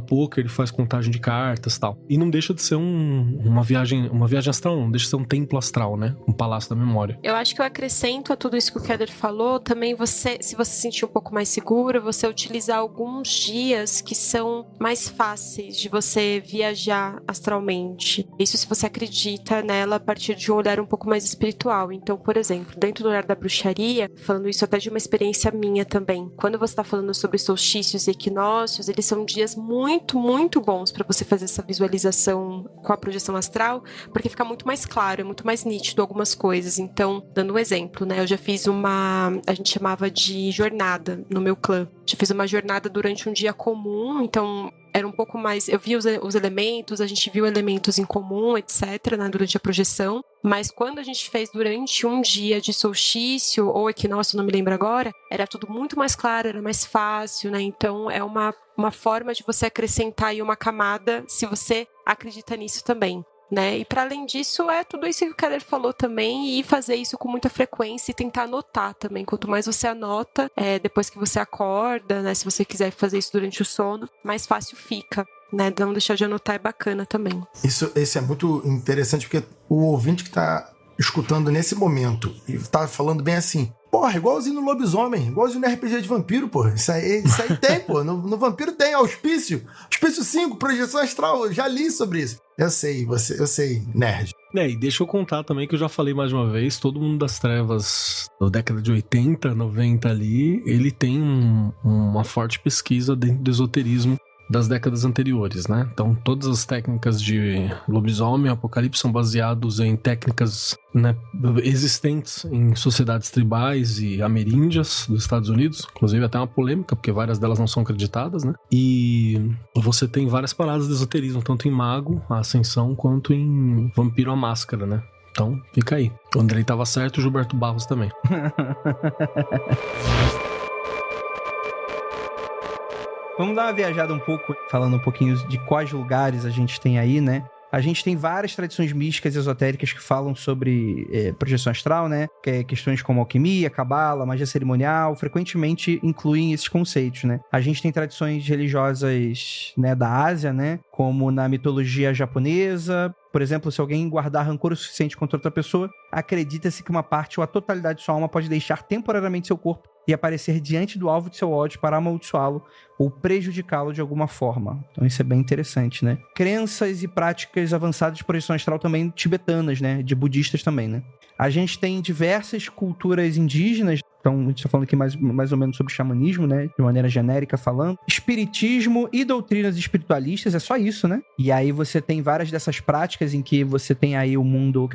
poker e faz contagem de cartas e tal. E não deixa de ser uma viagem astral, não deixa de ser um templo astral, né? Um palácio da memória. Eu acho que eu acrescento a tudo isso que o Keller falou, também se você se sentir um pouco mais seguro, você utilizar alguns dias que são mais fáceis de você viajar astralmente. Isso se você você acredita nela a partir de um olhar um pouco mais espiritual. Então, por exemplo, dentro do olhar da bruxaria, falando isso até de uma experiência minha também, quando você está falando sobre solstícios e equinócios, eles são dias muito, muito bons para você fazer essa visualização com a projeção astral, porque fica muito mais claro, é muito mais nítido algumas coisas. Então, dando um exemplo, né, eu já fiz a gente chamava de jornada no meu clã. Já fiz uma jornada durante um dia comum, então era um pouco mais... Eu vi os elementos, a gente viu elementos em comum, etc., né, durante a projeção. Mas quando a gente fez durante um dia de solstício ou equinócio, não me lembro agora, era tudo muito mais claro, era mais fácil, né? Então é uma forma de você acrescentar aí uma camada, se você acredita nisso também. Né? E para além disso, é tudo isso que o Keller falou também, e fazer isso com muita frequência e tentar anotar também. Quanto mais você anota, depois que você acorda, né? Se você quiser fazer isso durante o sono, mais fácil fica, né? Não deixar de anotar é bacana também. Isso é muito interessante, porque o ouvinte que tá escutando nesse momento e tá falando bem assim, porra, igualzinho no lobisomem, igualzinho no RPG de vampiro, porra. Isso aí tem, pô. No vampiro tem auspício. Auspício 5, projeção astral. Eu já li sobre isso. Eu sei, nerd. E deixa eu contar também que eu já falei mais de uma vez, todo mundo das trevas da década de 80, 90 ali, ele tem uma forte pesquisa dentro do esoterismo das décadas anteriores, né? Então, todas as técnicas de lobisomem e apocalipse são baseadas em técnicas, né, existentes em sociedades tribais e ameríndias dos Estados Unidos, inclusive até uma polêmica, porque várias delas não são acreditadas, né? E você tem várias paradas de esoterismo, tanto em Mago, a Ascensão, quanto em Vampiro a Máscara, né? Então, fica aí. O Andrei tava certo, o Gilberto Barros também. Vamos dar uma viajada um pouco, falando um pouquinho de quais lugares a gente tem aí, né? A gente tem várias tradições místicas e esotéricas que falam sobre projeção astral, né? Questões como alquimia, cabala, magia cerimonial, frequentemente incluem esses conceitos, né? A gente tem tradições religiosas, né, da Ásia, né? Como na mitologia japonesa. Por exemplo, se alguém guardar rancor o suficiente contra outra pessoa, acredita-se que uma parte ou a totalidade de sua alma pode deixar temporariamente seu corpo e aparecer diante do alvo de seu ódio para amaldiçoá-lo ou prejudicá-lo de alguma forma. Então isso é bem interessante, né? Crenças e práticas avançadas de projeção astral também tibetanas, né? De budistas também, né? A gente tem diversas culturas indígenas, então a gente está falando aqui mais ou menos sobre xamanismo, né? De maneira genérica falando. Espiritismo e doutrinas espiritualistas, é só isso, né? E aí você tem várias dessas práticas em que você tem aí o mundo...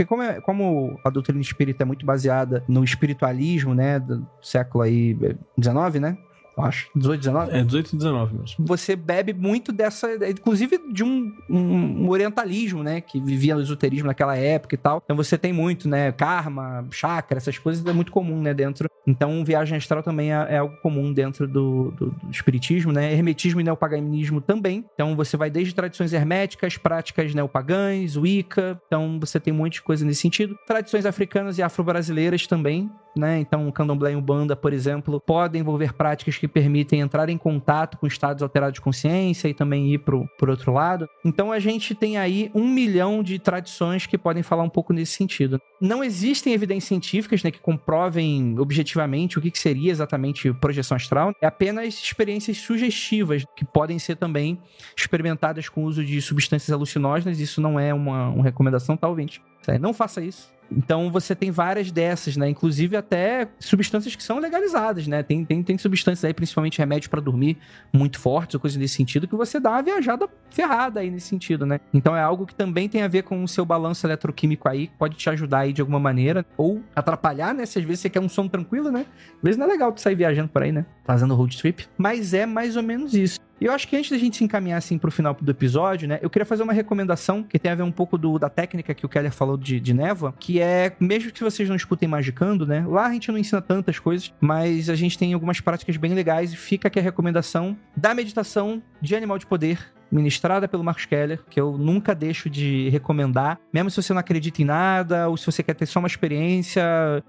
Como a doutrina espírita é muito baseada no espiritualismo, né? Do século aí 19, né? Eu acho. 18, 19? É, 18 e 19 mesmo. Você bebe muito dessa... Inclusive de um orientalismo, né? Que vivia no esoterismo naquela época e tal. Então você tem muito, né? Karma, chakra, essas coisas é muito comum, né? Dentro. Então viagem astral também é algo comum dentro do espiritismo, né? Hermetismo e neopaganismo também. Então você vai desde tradições herméticas, práticas neopagãs, Wicca. Então você tem um monte de coisa nesse sentido. Tradições africanas e afro-brasileiras também, né? Então o candomblé e umbanda, por exemplo, podem envolver práticas que permitem entrar em contato com estados alterados de consciência e também ir por outro lado. Então a gente tem aí 1 milhão de tradições que podem falar um pouco nesse sentido. Não existem evidências científicas, né, que comprovem objetivamente o que seria exatamente projeção astral. É apenas experiências sugestivas que podem ser também experimentadas com o uso de substâncias alucinógenas. Isso não é uma recomendação, tá, ouvinte? Não faça isso. Então você tem várias dessas, né? Inclusive até substâncias que são legalizadas, né? Tem substâncias aí, principalmente remédios para dormir muito fortes ou coisa nesse sentido, que você dá uma viajada ferrada aí nesse sentido, né? Então é algo que também tem a ver com o seu balanço eletroquímico aí, que pode te ajudar aí de alguma maneira, ou atrapalhar, né? Se às vezes você quer um sono tranquilo, né? Às vezes não é legal tu sair viajando por aí, né? Fazendo road trip. Mas é mais ou menos isso. E eu acho que antes da gente se encaminhar assim pro final do episódio, né, eu queria fazer uma recomendação que tem a ver um pouco da técnica que o Keller falou de névoa, que é, mesmo que vocês não escutem magicando, né, lá a gente não ensina tantas coisas, mas a gente tem algumas práticas bem legais e fica aqui a recomendação da meditação de Animal de Poder, ministrada pelo Marcos Keller, que eu nunca deixo de recomendar, mesmo se você não acredita em nada, ou se você quer ter só uma experiência,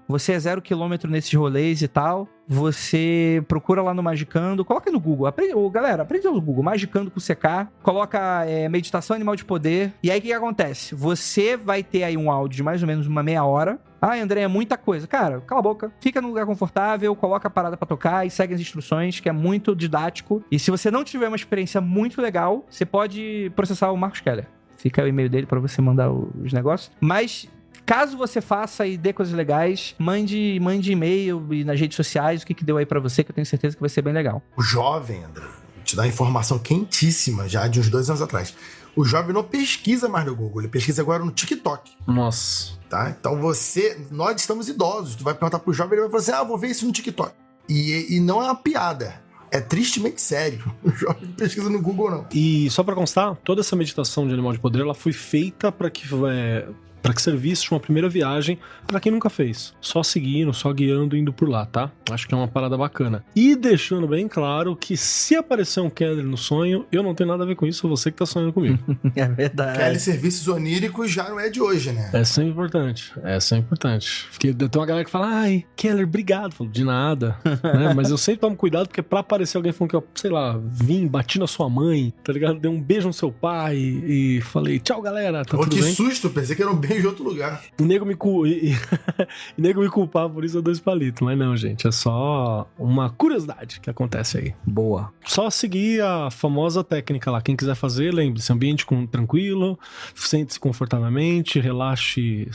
você é 0 km nesses rolês e tal, você procura lá no Magicando, coloca no Google, galera, aprende no Google, Magicando com CK, coloca meditação Animal de Poder, e aí o que acontece? Você vai ter aí um áudio de mais ou menos uma meia hora. Ah, André, é muita coisa. Cara, cala a boca, fica num lugar confortável, coloca a parada pra tocar e segue as instruções, que é muito didático. E se você não tiver uma experiência muito legal, você pode processar o Marcos Keller. Fica o e-mail dele pra você mandar os negócios. Mas, caso você faça e dê coisas legais, mande e-mail e nas redes sociais o que deu aí pra você, que eu tenho certeza que vai ser bem legal. O jovem, André, te dá informação quentíssima já de uns 2 anos atrás. O jovem não pesquisa mais no Google, ele pesquisa agora no TikTok. Nossa. Tá? Então nós estamos idosos, tu vai perguntar pro jovem, ele vai falar assim, vou ver isso no TikTok. E não é uma piada, é tristemente sério. O jovem não pesquisa no Google, não. E só pra constar, toda essa meditação de Animal de Poder, ela foi feita pra que servisse de uma primeira viagem pra quem nunca fez. Só seguindo, só guiando, indo por lá, tá? Acho que é uma parada bacana. E deixando bem claro que se aparecer um Keller no sonho, eu não tenho nada a ver com isso, você que tá sonhando comigo. É verdade. Keller Serviços Oníricos já não é de hoje, né? Essa é importante. Porque tem uma galera que fala, ai, Keller, obrigado. Falo, de nada. Né? Mas eu sempre tomo cuidado, porque pra aparecer alguém falando que eu, sei lá, vim, bati na sua mãe, tá ligado? Dei um beijo no seu pai e falei, tchau, galera, tá tudo que bem? susto, pensei que era um beijo em outro lugar. O nego me culpar por isso é 2 palitos. Mas não, gente, é só uma curiosidade que acontece aí. Boa. Só seguir a famosa técnica lá. Quem quiser fazer, lembre-se, ambiente tranquilo, sente-se confortavelmente, relaxe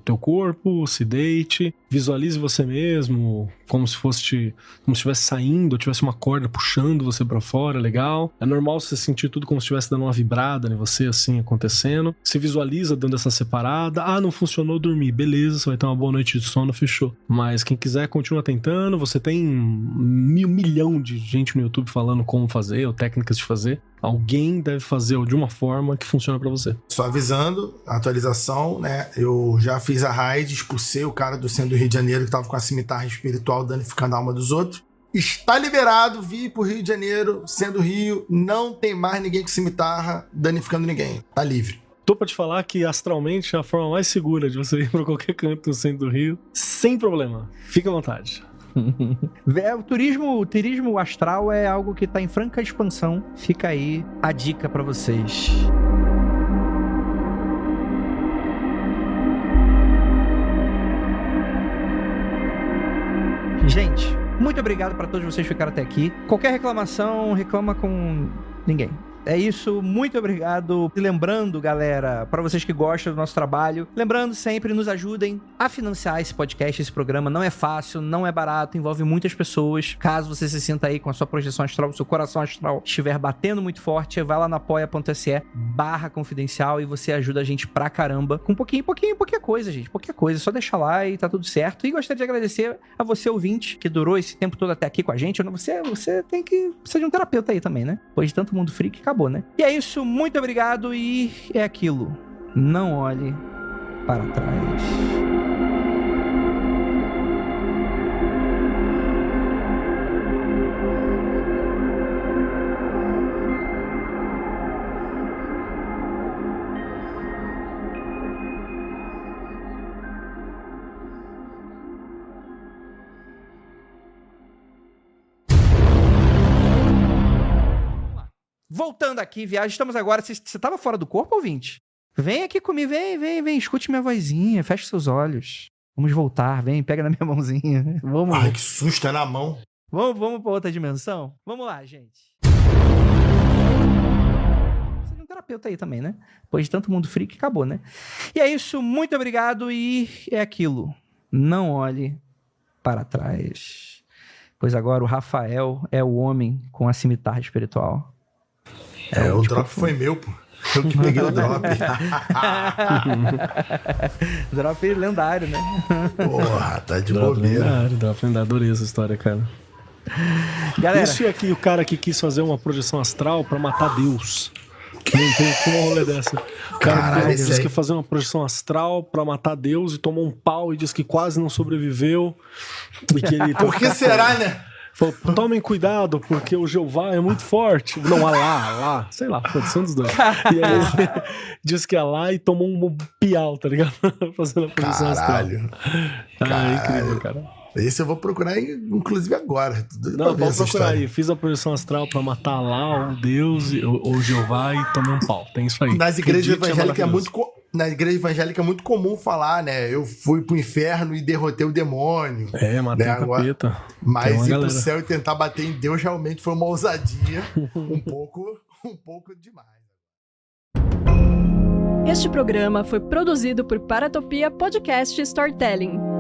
teu corpo, se deite, visualize você mesmo, como se estivesse saindo, tivesse uma corda puxando você pra fora, legal. É normal você sentir tudo como se estivesse dando uma vibrada em você, assim, acontecendo. Se visualiza dando essa separada. Não funcionou, dormir. Beleza, você vai ter uma boa noite de sono, fechou. Mas quem quiser, continua tentando. Você tem 1 milhão de gente no YouTube falando como fazer, ou técnicas de fazer. Alguém deve fazer de uma forma que funciona pra você. Só avisando, atualização, né? Eu já fiz a raid, expulsei o cara do centro do Rio de Janeiro que tava com a cimitarra espiritual danificando a alma dos outros. Está liberado, vir pro Rio de Janeiro, sendo Rio, não tem mais ninguém com cimitarra danificando ninguém. Tá livre. Tô pra te falar que astralmente é a forma mais segura de você ir pra qualquer canto no centro do Rio, sem problema. Fica à vontade. O turismo astral é algo que tá em franca expansão. Fica aí a dica pra vocês. Gente, muito obrigado pra todos vocês que ficaram até aqui. Qualquer reclamação, reclama com ninguém. É isso, muito obrigado. E lembrando, galera, para vocês que gostam do nosso trabalho, lembrando sempre, nos ajudem a financiar esse podcast, esse programa. Não é fácil, não é barato, envolve muitas pessoas. Caso você se sinta aí com a sua projeção astral, o seu coração astral estiver batendo muito forte, vai lá no apoia.se/confidencial e você ajuda a gente pra caramba. Com pouquinha coisa, gente. Pouquinha coisa, só deixa lá e tá tudo certo. E gostaria de agradecer a você, ouvinte, que durou esse tempo todo até aqui com a gente. Você precisa de um terapeuta aí também, né? Depois de tanto mundo freak, acabou, né? E é isso, muito obrigado e é aquilo. Não olhe para trás. Voltando aqui, viagem, estamos agora... Você estava fora do corpo, ouvinte? Vem aqui comigo, vem, escute minha vozinha, feche seus olhos. Vamos voltar, vem, pega na minha mãozinha. Vamos. Ai, que susto, é na mão. Vamos pra outra dimensão? Vamos lá, gente. Precisa de um terapeuta aí também, né? Depois de tanto mundo freak, acabou, né? E é isso, muito obrigado e é aquilo. Não olhe para trás. Pois agora o Rafael é o homem com a cimitarra espiritual. O drop foi meu, pô. Eu que peguei o drop. Drop lendário, né? Porra, tá de bobeira. Drop lendário, adorei essa história, cara. Galera, isso e aqui, o cara que quis fazer uma projeção astral pra matar Deus. Tem uma rolê dessa. O cara disse que ia fazer uma projeção astral pra matar Deus e tomou um pau e disse que quase não sobreviveu. E que ele Por que será, né? Falou, tomem cuidado, porque o Jeová é muito forte. Não, Alá, sei lá, pode ser um dos dois. E aí ele disse que é Alá e tomou um piau, tá ligado? Fazendo a projeção astral. Incrível, cara. Esse eu vou procurar, inclusive, agora. Não, vamos procurar aí. Fiz a projeção astral pra matar Alá, o Deus, o Jeová e tomei um pau. Tem isso aí. Nas igrejas evangélicas na igreja evangélica é muito comum falar, né? Eu fui pro inferno e derrotei o demônio. Matei o capeta. Mas ir pro céu e tentar bater em Deus realmente foi uma ousadia um pouco demais. Este programa foi produzido por Paratopia Podcast Storytelling.